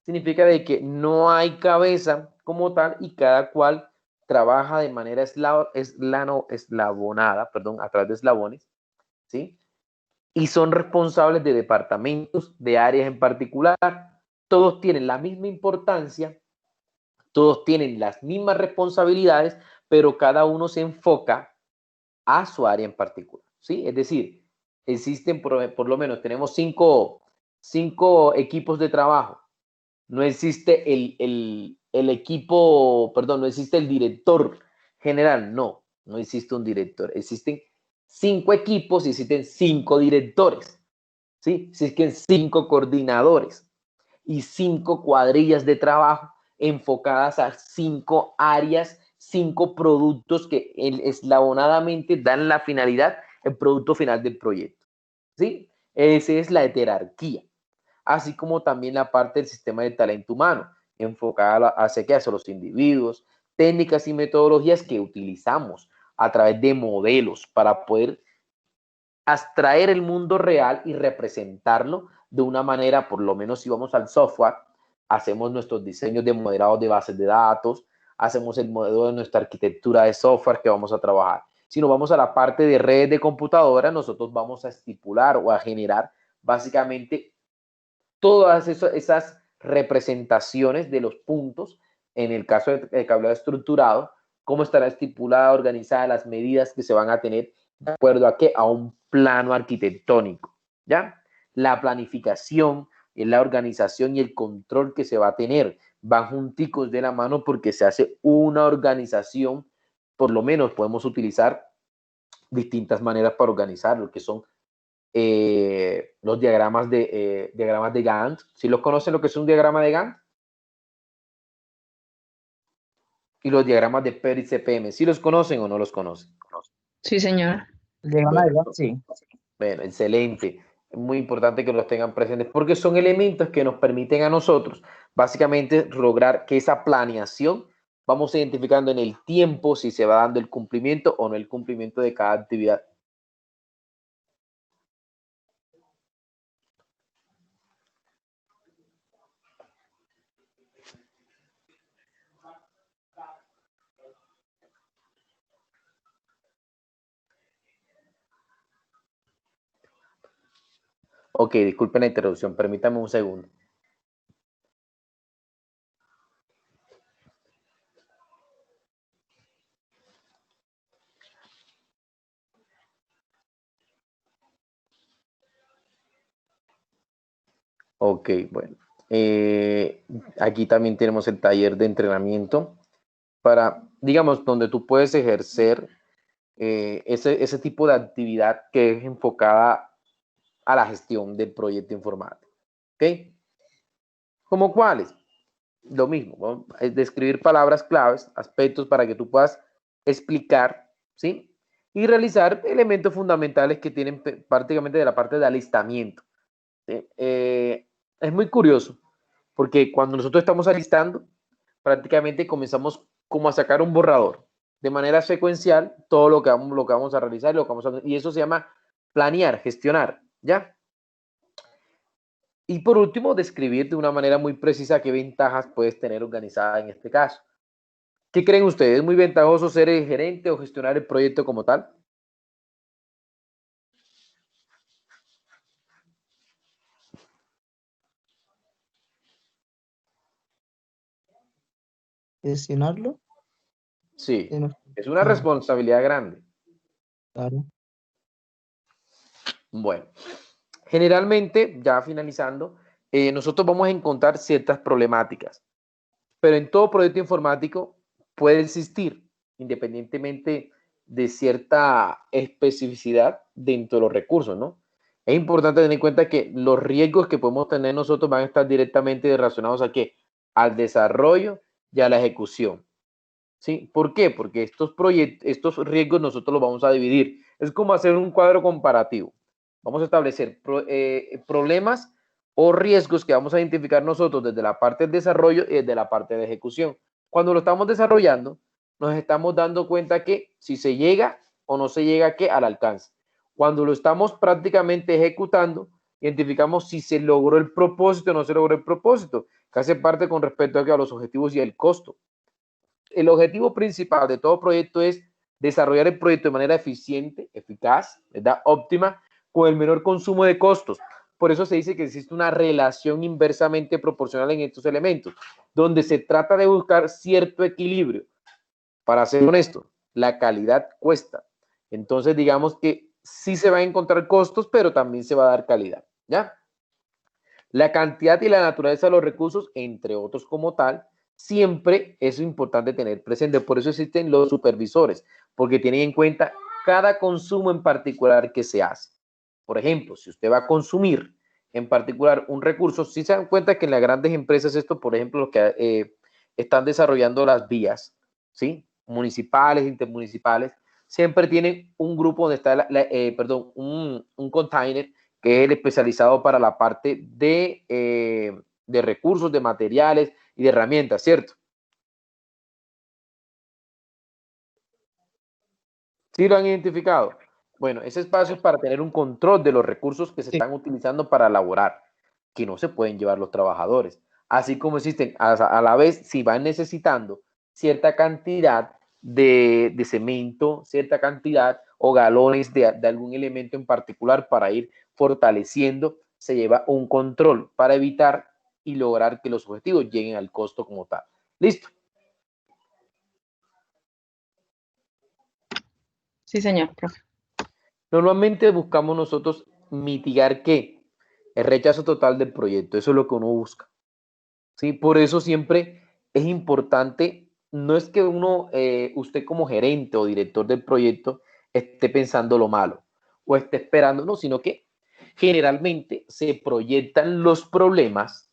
Significa de que no hay cabeza como tal y cada cual trabaja de manera eslabonada, perdón, a través de eslabones, ¿sí? Y son responsables de departamentos, de áreas en particular. Todos tienen la misma importancia, todos tienen las mismas responsabilidades, pero cada uno se enfoca a su área en particular, ¿sí? Es decir, existen por lo menos, tenemos cinco equipos de trabajo. No existe el equipo, perdón, no existe el director general, no existe un director. Existen 5 equipos y existen 5 directores, ¿sí? Existen 5 coordinadores y 5 cuadrillas de trabajo enfocadas a 5 áreas, 5 productos que eslabonadamente dan la finalidad, el producto final del proyecto, ¿sí? Esa es la heterarquía, así como también la parte del sistema de talento humano, enfocada hacia los individuos, técnicas y metodologías que utilizamos a través de modelos para poder abstraer el mundo real y representarlo de una manera, por lo menos si vamos al software, hacemos nuestros diseños de modelados de bases de datos, hacemos el modelo de nuestra arquitectura de software que vamos a trabajar. Si nos vamos a la parte de redes de computadora, nosotros vamos a estipular o a generar básicamente todas esas representaciones de los puntos, en el caso de cableado estructurado, cómo estará estipulada, organizada, las medidas que se van a tener de acuerdo a qué, a un plano arquitectónico, ¿ya? La planificación, la organización y el control que se va a tener van junticos de la mano porque se hace una organización, por lo menos podemos utilizar distintas maneras para organizar lo que son los diagramas de Gantt. ¿Sí los conocen lo que es un diagrama de Gantt? Y los diagramas de PER y CPM. ¿Sí los conocen o no los conocen? Sí, señor. El diagrama de Gantt, sí. Bueno, excelente. Es muy importante que los tengan presentes porque son elementos que nos permiten a nosotros básicamente lograr que esa planeación vamos identificando en el tiempo si se va dando el cumplimiento o no el cumplimiento de cada actividad. Ok, disculpen la interrupción, permítame un segundo. Ok, bueno. Aquí también tenemos el taller de entrenamiento para, digamos, donde tú puedes ejercer ese tipo de actividad que es enfocada a la gestión del proyecto informático. ¿Ok? ¿Cómo cuáles? Lo mismo, ¿no? Es describir palabras claves, aspectos para que tú puedas explicar, ¿sí? Y realizar elementos fundamentales que tienen prácticamente de la parte de alistamiento. ¿Sí? Es muy curioso, porque cuando nosotros estamos alistando, prácticamente comenzamos como a sacar un borrador de manera secuencial todo lo que vamos a realizar y eso se llama planear, gestionar, ¿ya? Y por último, describir de una manera muy precisa qué ventajas puedes tener organizada en este caso. ¿Qué creen ustedes? ¿Es muy ventajoso ser el gerente o gestionar el proyecto como tal? Gestionarlo. Sí, No, es una ah, responsabilidad grande. claro. Bueno, generalmente, ya finalizando, nosotros vamos a encontrar ciertas problemáticas, pero en todo proyecto informático puede existir, independientemente de cierta especificidad dentro de los recursos, ¿no? Es importante tener en cuenta que los riesgos que podemos tener nosotros van a estar directamente relacionados a qué, al desarrollo y a la ejecución. ¿Sí? ¿Por qué? Porque estos riesgos nosotros los vamos a dividir. Es como hacer un cuadro comparativo. Vamos a establecer problemas o riesgos que vamos a identificar nosotros desde la parte del desarrollo y desde la parte de ejecución. Cuando lo estamos desarrollando, nos estamos dando cuenta que si se llega o no se llega ¿qué? Al alcance. Cuando lo estamos prácticamente ejecutando, identificamos si se logró el propósito o no se logró el propósito, que hace parte con respecto a los objetivos y el costo. El objetivo principal de todo proyecto es desarrollar el proyecto de manera eficiente, eficaz, ¿verdad? Óptima, con el menor consumo de costos. Por eso se dice que existe una relación inversamente proporcional en estos elementos, donde se trata de buscar cierto equilibrio. Para ser honesto, la calidad cuesta. Entonces, digamos que sí se van a encontrar costos, pero también se va a dar calidad, ¿ya? La cantidad y la naturaleza de los recursos, entre otros como tal, siempre es importante tener presente. Por eso existen los supervisores, porque tienen en cuenta cada consumo en particular que se hace. Por ejemplo, si usted va a consumir en particular un recurso, si se dan cuenta que en las grandes empresas, esto, por ejemplo, los que están desarrollando las vías, ¿sí? Municipales, intermunicipales, siempre tienen un grupo donde está, un container que es el especializado para la parte de recursos, de materiales y de herramientas, ¿cierto? ¿Sí lo han identificado? Bueno, ese espacio es para tener un control de los recursos que se están utilizando para elaborar, que no se pueden llevar los trabajadores. Así como existen, a la vez, si van necesitando cierta cantidad de cemento, cierta cantidad o galones de algún elemento en particular para ir fortaleciendo, se lleva un control para evitar y lograr que los objetivos lleguen al costo como tal. ¿Listo? Sí, señor, profe. Normalmente buscamos nosotros mitigar ¿qué? El rechazo total del proyecto. Eso es lo que uno busca. ¿Sí? Por eso siempre es importante, no es que usted como gerente o director del proyecto esté pensando lo malo o esté esperando, no, sino que generalmente se proyectan los problemas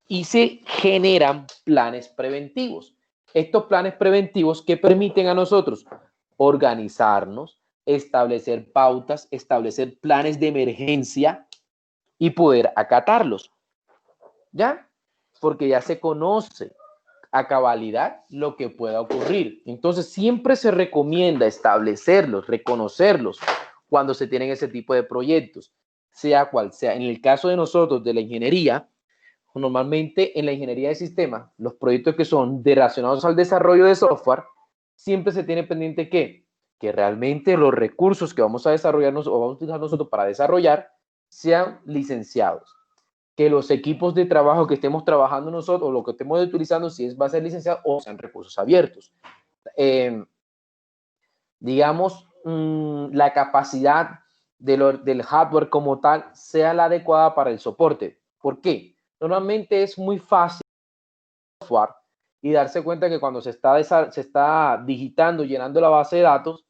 y se generan planes preventivos. Estos planes preventivos que permiten a nosotros organizarnos, establecer pautas, establecer planes de emergencia y poder acatarlos. ¿Ya? Porque ya se conoce a cabalidad lo que pueda ocurrir. Entonces, siempre se recomienda establecerlos, reconocerlos cuando se tienen ese tipo de proyectos, sea cual sea. En el caso de nosotros, de la ingeniería, normalmente en la ingeniería de sistemas, los proyectos que son relacionados al desarrollo de software, siempre se tiene pendiente que realmente los recursos que vamos a desarrollarnos o vamos a utilizar nosotros para desarrollar sean licenciados, que los equipos de trabajo que estemos trabajando nosotros o lo que estemos utilizando, si va a ser licenciado o sean recursos abiertos. Digamos, la capacidad del hardware como tal sea la adecuada para el soporte. ¿Por qué? Normalmente es muy fácil software y darse cuenta que cuando se está digitando, llenando la base de datos,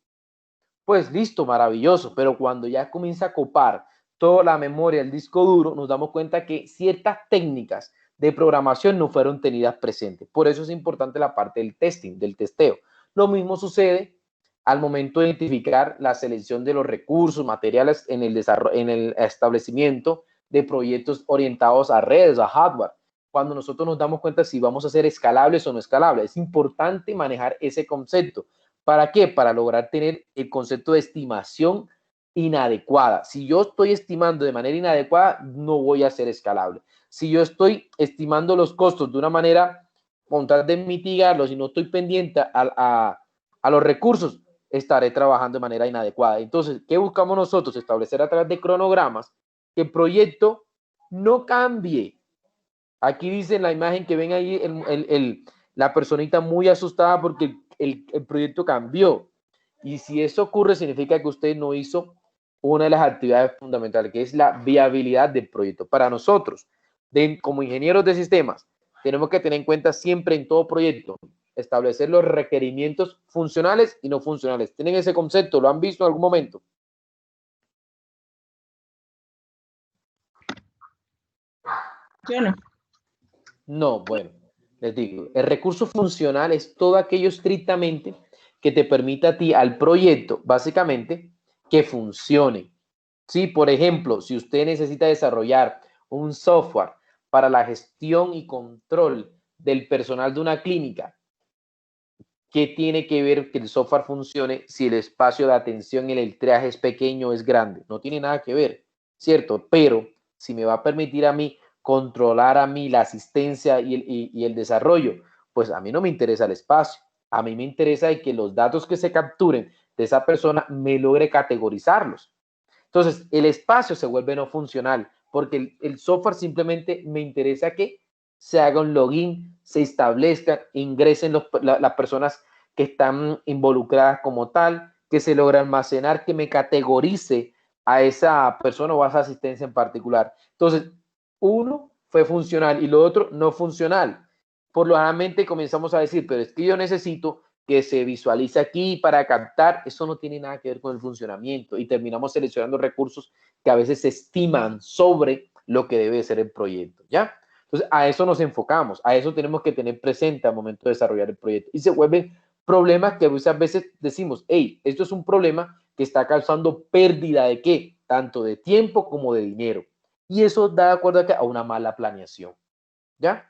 pues listo, maravilloso, pero cuando ya comienza a copar toda la memoria del disco duro, nos damos cuenta que ciertas técnicas de programación no fueron tenidas presentes. Por eso es importante la parte del testing, del testeo. Lo mismo sucede al momento de identificar la selección de los recursos, materiales en el establecimiento de proyectos orientados a redes, a hardware. Cuando nosotros nos damos cuenta si vamos a ser escalables o no escalables, es importante manejar ese concepto. ¿Para qué? Para lograr tener el concepto de estimación inadecuada. Si yo estoy estimando de manera inadecuada, no voy a ser escalable. Si yo estoy estimando los costos de una manera con tal de mitigarlos y no estoy pendiente a los recursos, estaré trabajando de manera inadecuada. Entonces, ¿qué buscamos nosotros? Establecer a través de cronogramas que el proyecto no cambie. Aquí dice en la imagen que ven ahí la personita muy asustada porque el proyecto cambió. Y si eso ocurre, significa que usted no hizo una de las actividades fundamentales, que es la viabilidad del proyecto. Para nosotros, como ingenieros de sistemas, tenemos que tener en cuenta siempre en todo proyecto, establecer los requerimientos funcionales y no funcionales. ¿Tienen ese concepto? ¿Lo han visto en algún momento? Yo no. No, bueno, les digo, el recurso funcional es todo aquello estrictamente que te permita a ti, al proyecto, básicamente, que funcione. Sí, por ejemplo, si usted necesita desarrollar un software para la gestión y control del personal de una clínica, ¿qué tiene que ver que el software funcione si el espacio de atención en el triaje es pequeño o es grande? No tiene nada que ver, ¿cierto? Pero si me va a permitir a mí controlar a mí la asistencia y el desarrollo, pues a mí no me interesa el espacio. A mí me interesa que los datos que se capturen de esa persona me logre categorizarlos. Entonces, el espacio se vuelve no funcional porque el software simplemente me interesa que se haga un login, se establezca, ingresen las personas que están involucradas como tal, que se logra almacenar, que me categorice a esa persona o a esa asistencia en particular. Entonces, uno fue funcional y lo otro no funcional. Por lo generalmente comenzamos a decir, pero es que yo necesito que se visualice aquí para captar, eso no tiene nada que ver con el funcionamiento y terminamos seleccionando recursos que a veces se estiman sobre lo que debe ser el proyecto, ¿ya? Entonces, a eso nos enfocamos, a eso tenemos que tener presente al momento de desarrollar el proyecto y se vuelven problemas que muchas veces decimos, hey, esto es un problema que está causando pérdida de ¿qué? Tanto de tiempo como de dinero. Y eso da de acuerdo a una mala planeación, ¿ya?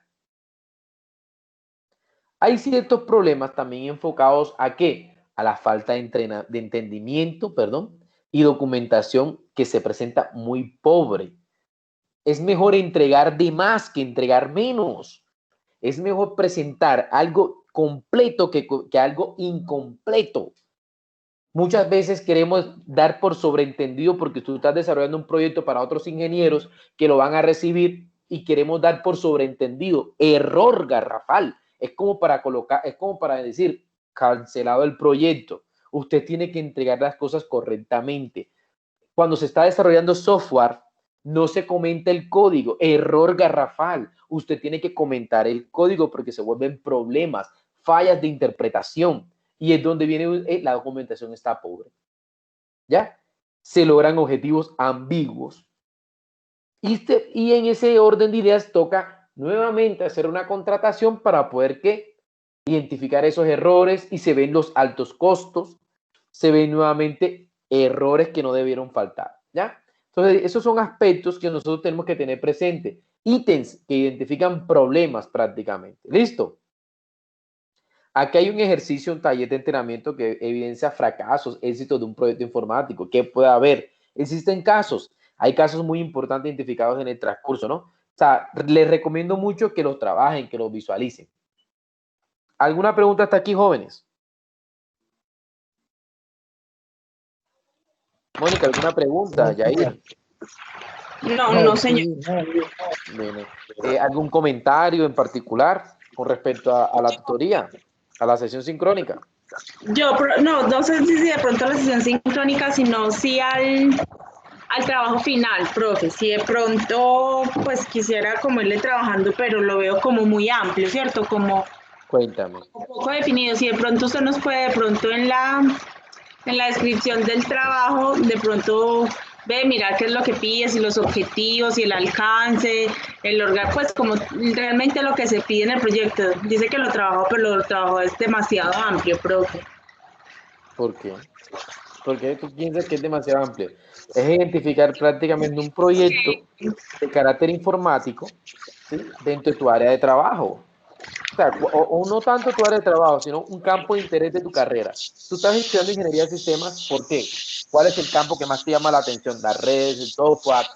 Hay ciertos problemas también enfocados a qué? A la falta de entendimiento, perdón, y documentación que se presenta muy pobre. Es mejor entregar de más que entregar menos. Es mejor presentar algo completo que algo incompleto. Muchas veces queremos dar por sobreentendido porque tú estás desarrollando un proyecto para otros ingenieros que lo van a recibir y queremos dar por sobreentendido. Error garrafal. Es como para colocar, es como para decir, cancelado el proyecto. Usted tiene que entregar las cosas correctamente. Cuando se está desarrollando software, no se comenta el código. Error garrafal. Usted tiene que comentar el código porque se vuelven problemas, fallas de interpretación. Y es donde viene la documentación está pobre. ¿Ya? Se logran objetivos ambiguos. Y en ese orden de ideas toca nuevamente hacer una contratación para poder ¿qué? Identificar esos errores y se ven los altos costos, se ven nuevamente errores que no debieron faltar, ¿ya? Entonces, esos son aspectos que nosotros tenemos que tener presente, ítems que identifican problemas prácticamente. ¿Listo? Aquí hay un ejercicio, un taller de entrenamiento que evidencia fracasos, éxitos de un proyecto informático. ¿Qué puede haber? Existen casos. Hay casos muy importantes identificados en el transcurso, ¿no? O sea, les recomiendo mucho que los trabajen, que los visualicen. ¿Alguna pregunta hasta aquí, jóvenes? Mónica, ¿alguna pregunta, Yair? No, señor. Bueno, ¿algún comentario en particular con respecto a la tutoría, a la sesión sincrónica? No sé si de pronto a la sesión sincrónica, sino sí al trabajo final, profe. Si de pronto, pues quisiera como irle trabajando, pero lo veo como muy amplio, ¿cierto? Como Cuéntame. un poco definido. Si de pronto usted nos puede, de pronto en la descripción del trabajo, de pronto ve, mirar qué es lo que pides y los objetivos y el alcance, pues como realmente lo que se pide en el proyecto. Dice que lo trabajo, pero lo trabajo es demasiado amplio, profe. ¿Por qué? Porque tú piensas que es demasiado amplio. Es identificar prácticamente un proyecto de carácter informático, ¿sí? Dentro de tu área de trabajo. O sea, o no tanto tu área de trabajo, sino un campo de interés de tu carrera. Tú estás estudiando ingeniería de sistemas, ¿por qué? ¿Cuál es el campo que más te llama la atención? Las redes, el software,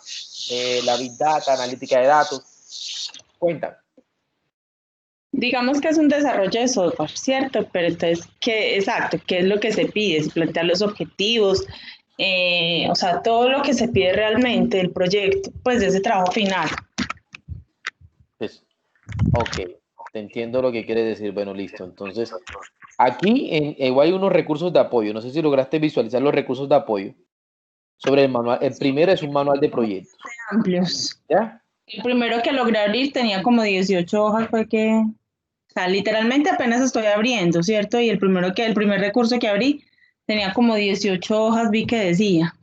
la big data, analítica de datos. Cuéntame. Digamos que es un desarrollo de software, ¿cierto? Pero entonces, exacto, ¿qué es lo que se pide? Se plantear los objetivos, o sea, todo lo que se pide realmente del proyecto, pues de ese trabajo final. Pues, ok, te entiendo lo que quieres decir. Bueno, listo. Entonces, aquí hay unos recursos de apoyo. No sé si lograste visualizar los recursos de apoyo sobre el manual. El primero es un manual de proyectos. Amplios. ¿Ya? El primero que logré abrir tenía como 18 hojas, fue que... sea, literalmente apenas estoy abriendo, ¿cierto? Y el primer recurso que abrí tenía como 18 hojas, vi que decía.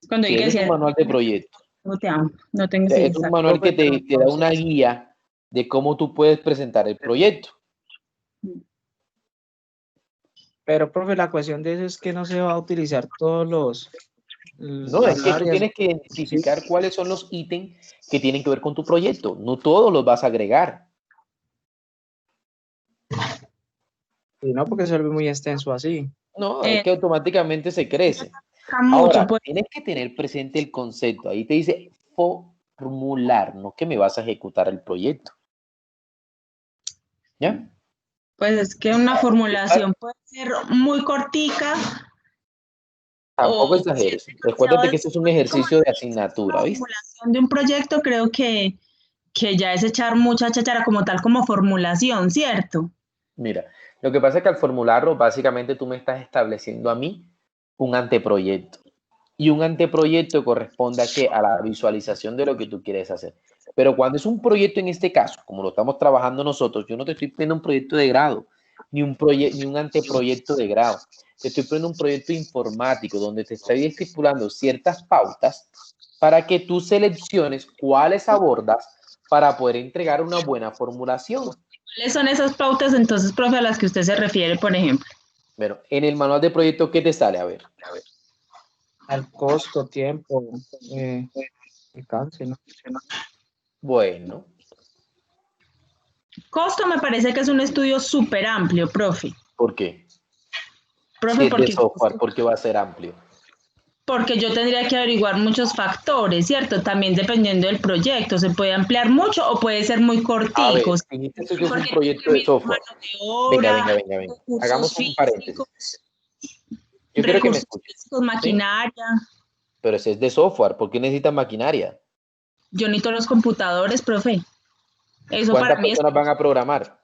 Cuando Sí, vi que ese es un decía, manual de proyecto. no te amo, no tengo, sí, Es un exacto. manual que Profe, pero te da una entonces, guía de cómo tú puedes presentar el proyecto. pero profe, la cuestión de eso es que no se va a utilizar No, es las que tú áreas, tienes que ¿sí? identificar cuáles son los ítems que tienen que ver con tu proyecto. No todos los vas a agregar. Y no, porque se vuelve muy extenso así. No, es Eh, que automáticamente se crece. mucho, Ahora, pues, tienes que tener presente el concepto. Ahí te dice formular, no que me vas a ejecutar el proyecto. ¿Ya? pues es que una formulación puede ser muy cortica Tampoco o ser exageres. demasiado Recuérdate que este es un extensa. Como ejercicio de una asignatura, ¿viste? formulación de un proyecto, creo que ya es echar mucha cháchara como tal, como formulación, ¿cierto? Mira, lo que pasa es que al formularlo, básicamente tú me estás estableciendo a mí un anteproyecto. Y un anteproyecto corresponde a qué? A la visualización de lo que tú quieres hacer. Pero cuando es un proyecto en este caso, como lo estamos trabajando nosotros, yo no te estoy pidiendo un proyecto de grado, ni un anteproyecto de grado. Te estoy pidiendo un proyecto informático donde te estoy estipulando ciertas pautas para que tú selecciones cuáles abordas para poder entregar una buena formulación. ¿Cuáles son esas pautas entonces, profe, a las que usted se refiere, por ejemplo? Bueno, en el manual de proyecto, ¿qué te sale? A ver. Al costo, tiempo, alcance, ¿no? Bueno, Costo me parece que es un estudio súper amplio, profe. ¿por qué? Si Profe, es de software, ¿por qué va a ser amplio? porque yo tendría que averiguar muchos factores, ¿cierto? También dependiendo del proyecto, se puede ampliar mucho o puede ser muy A cortico, ver, ¿sí? dijiste tú que es un Porque tengo que proyecto de mirar software. mano de Venga, obra, venga, venga, venga. recursos Hagamos un paréntesis. físicos, Yo quiero que me recursos escuches, físicos, ¿sí? maquinaria. Pero ese es de software. ¿Por qué necesitas maquinaria? Yo necesito los computadores, profe. Eso para ¿Cuántas mí es, personas van a programar?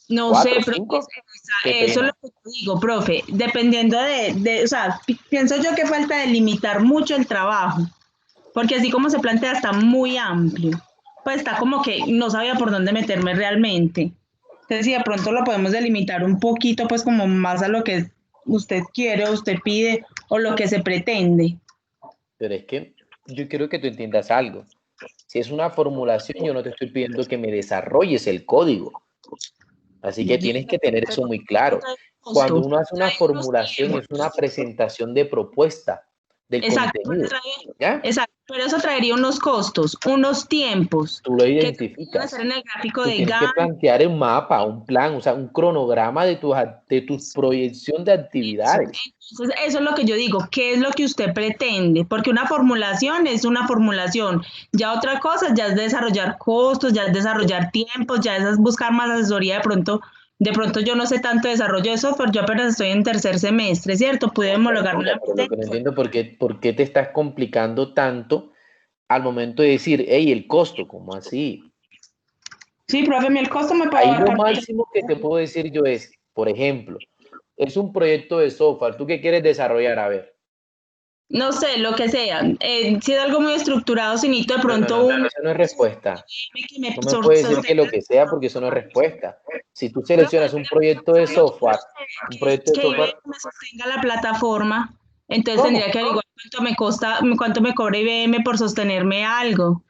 no sé, ¿Cuatro, profe, cinco? Qué eso es lo pena. que yo digo, profe. Dependiendo o sea, pienso yo que falta delimitar mucho el trabajo. Porque así como se plantea está muy amplio. Pues está como que no sabía por dónde meterme realmente. Entonces, si de pronto lo podemos delimitar un poquito, pues como más a lo que usted quiere, usted pide o lo que se pretende. Pero es que yo quiero que tú entiendas algo. Si es una formulación, yo no te estoy pidiendo que me desarrolles el código. Así que Bien, tienes que tener pero eso muy claro. trae Cuando costo, uno hace una trae unos formulación, es una tiempos. presentación de propuesta del Exacto, contenido. ¿Ya? exacto, pero eso traería unos costos, unos tiempos Tú lo que deben hacer identificas. en el gráfico Tú de tienes que Gantt. plantear un mapa, un plan, o sea, un cronograma de tu proyección de actividades. Entonces, eso es lo que yo digo, ¿qué es lo que usted pretende? Porque una formulación es una formulación, ya otra cosa ya es desarrollar costos, ya es desarrollar tiempos, ya es buscar más asesoría de pronto yo no sé tanto de desarrollo de software, yo apenas estoy en tercer semestre, ¿cierto? Pude homologarme Tranquila, la pero lo que no maestría. entiendo es por qué te estás complicando tanto al momento de decir, hey, el costo, ¿cómo así? Sí, profe, a mí el costo me puede Ahí dar lo por... máximo que te puedo decir yo es, por ejemplo, es un proyecto de software, ¿tú qué quieres desarrollar? A ver. No sé, lo que sea. Si es algo muy estructurado, si necesito de No, no, pronto no, no, un eso no es respuesta. que me No me puedes decir que sostenga. lo que sea porque eso no es respuesta. Si tú Profe, seleccionas un proyecto de software, un proyecto de que software, IBM me sostenga la plataforma, entonces ¿cómo? tendría que averiguar cuánto me cobra IBM por sostenerme algo.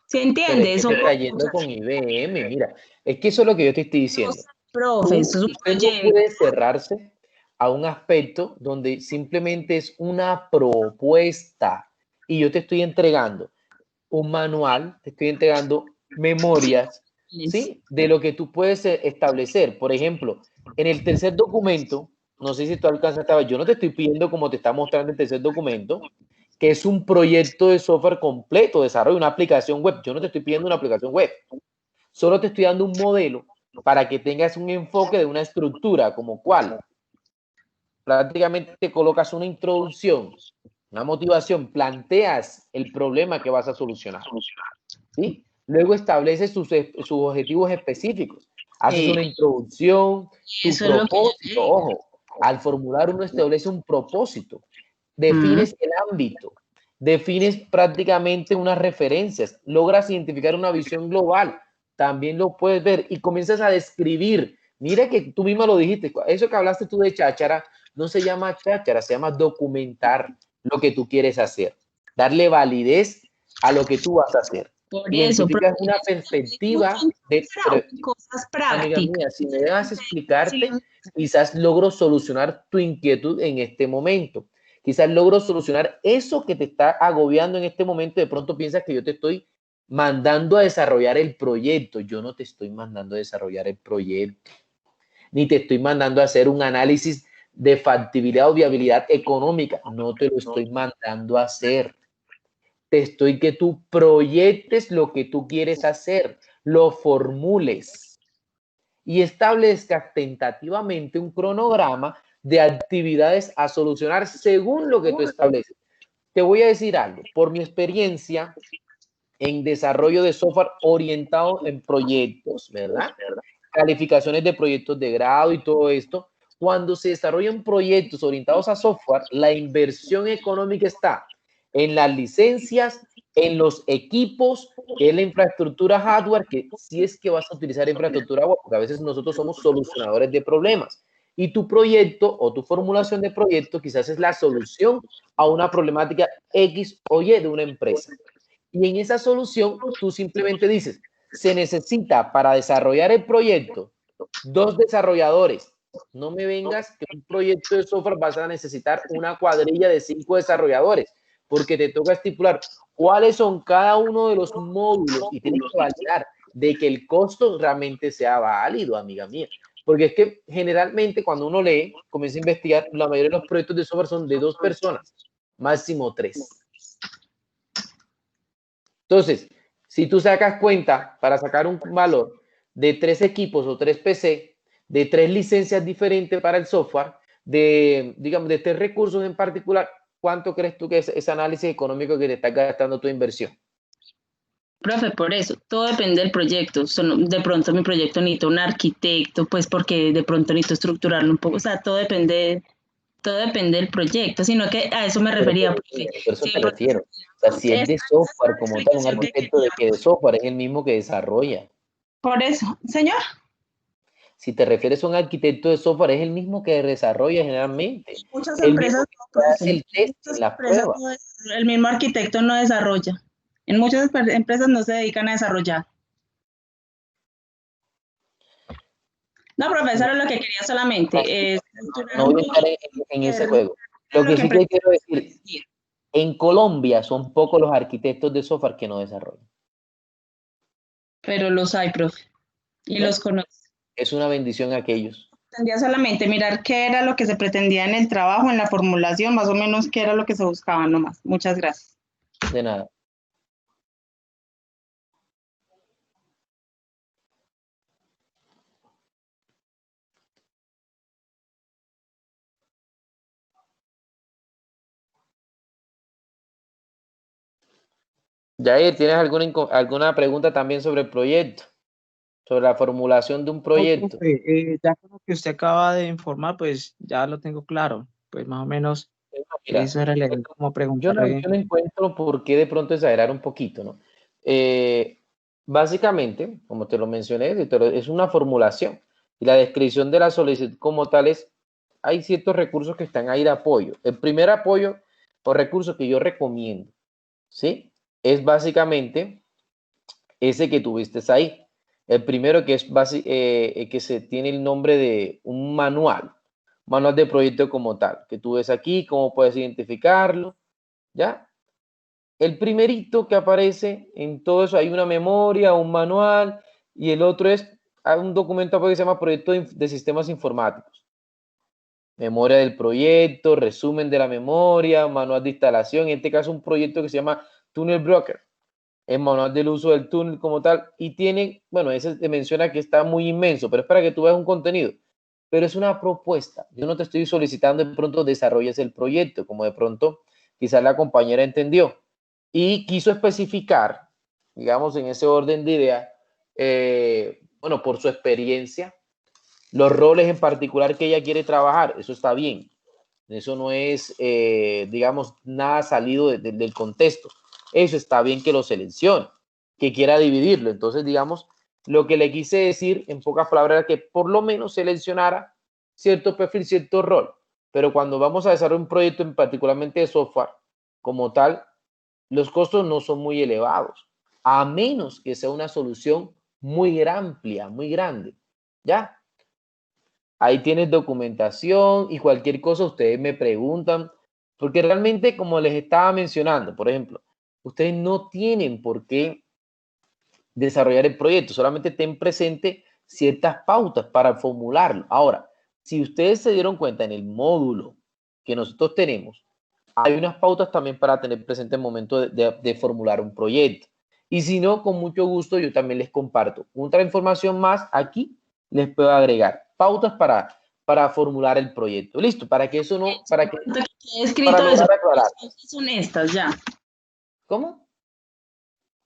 ¿Sí Pero es entiende? que Eso, te está yendo con IBM, mira, es que eso es lo que yo te estoy diciendo. profe, eso es un Usted no proyecto. puede cerrarse a un aspecto donde simplemente es una propuesta y yo te estoy entregando un manual, te estoy entregando memorias, ¿sí? De lo que tú puedes establecer. Por ejemplo, en el tercer documento, no sé si tú alcanzaste a ver, yo no te estoy pidiendo como te está mostrando el tercer documento, que es un proyecto de software completo, desarrollo una aplicación web. Yo no te estoy pidiendo una aplicación web, solo te estoy dando un modelo para que tengas un enfoque de una estructura como cual prácticamente te colocas una introducción, una motivación, planteas el problema que vas a solucionar, ¿sí? Luego estableces sus objetivos específicos, haces Eh, una introducción, tu eso es lo que propósito, ojo, al formular uno establece un propósito, yo... defines el ámbito, defines prácticamente unas referencias, logras identificar una visión global, también lo puedes ver y comienzas a describir Mira que tú misma lo dijiste, eso que hablaste tú de cháchara, no se llama cháchara, se llama documentar lo que tú quieres hacer, darle validez a lo que tú vas a hacer. Por eso, Identificas una perspectiva de, pero, cosas amiga prácticas. mía, si me dejas explicarte, quizás logro solucionar tu inquietud en este momento. Quizás logro solucionar eso que te está agobiando en este momento. De pronto piensas que yo te estoy mandando a desarrollar el proyecto. Yo no te estoy mandando a desarrollar el proyecto, ni te estoy mandando a hacer un análisis de factibilidad o viabilidad económica. No te lo estoy mandando a hacer. Te estoy que tú proyectes lo que tú quieres hacer, lo formules y establezcas tentativamente un cronograma de actividades a solucionar según lo que tú estableces. Te voy a decir algo, por mi experiencia en desarrollo de software orientado en proyectos, ¿verdad? Calificaciones de proyectos de grado y todo esto, cuando se desarrollan proyectos orientados a software, la inversión económica está en las licencias, en los equipos, en la infraestructura hardware, que si es que vas a utilizar infraestructura web, porque a veces nosotros somos solucionadores de problemas. Y tu proyecto o tu formulación de proyecto quizás es la solución a una problemática X o Y de una empresa. Y en esa solución tú simplemente dices, se necesita para desarrollar el proyecto 2 desarrolladores. No me vengas que un proyecto de software vas a necesitar una cuadrilla de 5 desarrolladores, porque te toca estipular cuáles son cada uno de los módulos y tienes que validar de que el costo realmente sea válido, amiga mía. Porque es que generalmente cuando uno lee, comienza a investigar, la mayoría de los proyectos de software son de 2 personas, máximo 3. Entonces, si tú sacas cuenta para sacar un valor de 3 equipos o 3 PC, de 3 licencias diferentes para el software, de, digamos, de 3 recursos en particular, ¿cuánto crees tú que es ese análisis económico que te está gastando tu inversión? Profe, por eso, todo depende del proyecto. De pronto mi proyecto necesita un arquitecto, pues porque de pronto necesito estructurarlo un poco. O sea, todo depende del proyecto, sino que a eso me refería. Profe. Por eso Sí, te refiero. O sea, si es de software como tal, un arquitecto de que de software es el mismo que desarrolla. Por eso, señor. Si te refieres a un arquitecto de software, es el mismo que desarrolla generalmente. Muchas El mismo empresas que no, hace profe. el test Muchas en la empresas prueba. el mismo arquitecto no desarrolla. En muchas empresas no se dedican a desarrollar. No, profesor, lo que quería solamente es... No voy a estar en ese juego. Lo que sí que quiero decir, en Colombia son pocos los arquitectos de software que no desarrollan. Pero los hay, profe. Y los conozco. Es una bendición aquellos. Tendría solamente mirar qué era lo que se pretendía en el trabajo, en la formulación, más o menos qué era lo que se buscaba nomás. Muchas gracias. De nada. Jair, ¿tienes alguna pregunta también sobre el proyecto? Sobre la formulación de un No, proyecto. profe, ya con lo que usted acaba de informar, pues ya lo tengo claro. Pues más o menos Mira, eso era la idea, como yo no preguntarle. encuentro por qué de pronto exagerar un poquito, ¿no? Básicamente, como te lo mencioné, es una formulación y la descripción de la solicitud como tal es, hay ciertos recursos que están ahí de apoyo. El primer apoyo o recurso que yo recomiendo, ¿sí? Es básicamente ese que tuviste ahí. El primero que es que se tiene el nombre de un manual de proyecto como tal, que tú ves aquí, cómo puedes identificarlo, ¿ya? El primerito que aparece en todo eso, hay una memoria, un manual, y el otro es un documento que se llama Proyecto de Sistemas Informáticos. Memoria del proyecto, resumen de la memoria, manual de instalación, en este caso un proyecto que se llama Tunnel Broker, el manual del uso del túnel como tal, y tiene, bueno, ese te menciona que está muy inmenso, pero es para que tú veas un contenido, pero es una propuesta. Yo no te estoy solicitando de pronto desarrolles el proyecto, como de pronto quizás la compañera entendió, y quiso especificar, digamos, en ese orden de idea, bueno, por su experiencia, los roles en particular que ella quiere trabajar. Eso está bien. Eso no es, digamos, nada salido del contexto. Eso está bien que lo seleccione, que quiera dividirlo. Entonces, digamos, Lo que le quise decir, en pocas palabras, era que por lo menos seleccionara cierto perfil, cierto rol. Pero cuando vamos a desarrollar un proyecto, en particularmente de software, como tal, los costos no son muy elevados, a menos que sea una solución muy amplia, muy grande. ¿Ya? Ahí tienes documentación y cualquier cosa ustedes me preguntan, porque realmente, como les estaba mencionando, por ejemplo, ustedes no tienen por qué desarrollar el proyecto, solamente ten presente ciertas pautas para formularlo. Ahora, si ustedes se dieron cuenta en el módulo que nosotros tenemos, hay unas pautas también para tener presente el momento de formular un proyecto. Y si no, con mucho gusto yo también les comparto otra información más aquí, les puedo agregar pautas para formular el proyecto. Listo, para que eso no, para he escrito lograr eso. aclarar. Son estas ya. ¿Cómo?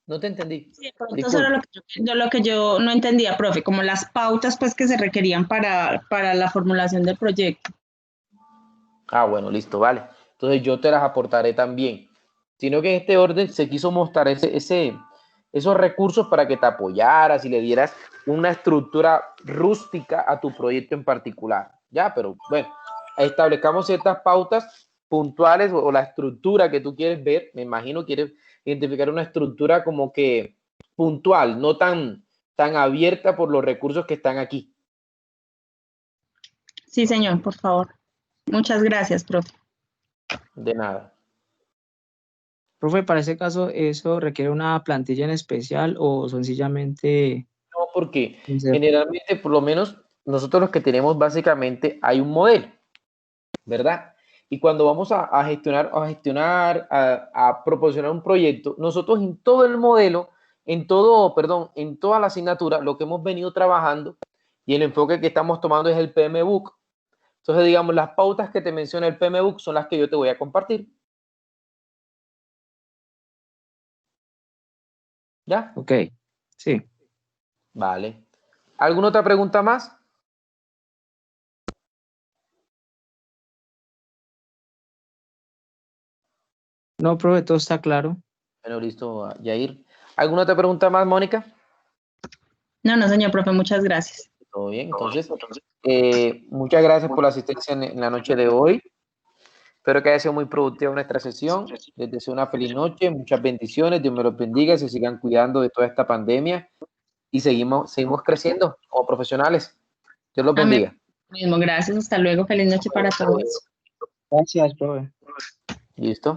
No te entendí. Sí, de pronto eso Disculpe. era lo que yo no entendía, profe, como las pautas pues que se requerían para la formulación del proyecto. Ah, bueno, listo, vale. Entonces yo te las aportaré también. Sino que en este orden se quiso mostrar esos recursos para que te apoyaras y le dieras una estructura rústica a tu proyecto en particular. Ya, pero bueno, establezcamos ciertas pautas puntuales o la estructura que tú quieres ver. Me imagino quieres identificar una estructura como que puntual, no tan abierta por los recursos que están aquí. Sí, señor, por favor. Muchas gracias, profe. De nada. Profe, para ese caso, ¿eso requiere una plantilla en especial o sencillamente... No, porque generalmente, por lo menos, nosotros los que tenemos básicamente hay un modelo, ¿verdad? Y cuando vamos a gestionar, a proporcionar un proyecto, nosotros en todo el modelo, en toda la asignatura, lo que hemos venido trabajando y el enfoque que estamos tomando es el PMBOK. Entonces, digamos, las pautas que te menciona el PMBOK son las que yo te voy a compartir. ¿Ya? Ok, sí. Vale. ¿Alguna otra pregunta más? No, profe, todo está claro. Bueno, listo, Yair. ¿Alguna otra pregunta más, Mónica? No, señor, profe, muchas gracias. Todo bien, entonces, muchas gracias por la asistencia en la noche de hoy. Espero que haya sido muy productiva nuestra sesión. Les deseo una feliz noche, muchas bendiciones, Dios me los bendiga, se sigan cuidando de toda esta pandemia y seguimos creciendo como profesionales. Dios los Amén. bendiga. Mismo, gracias. Hasta luego. Feliz noche para todos. Gracias, profe. ¿Listo?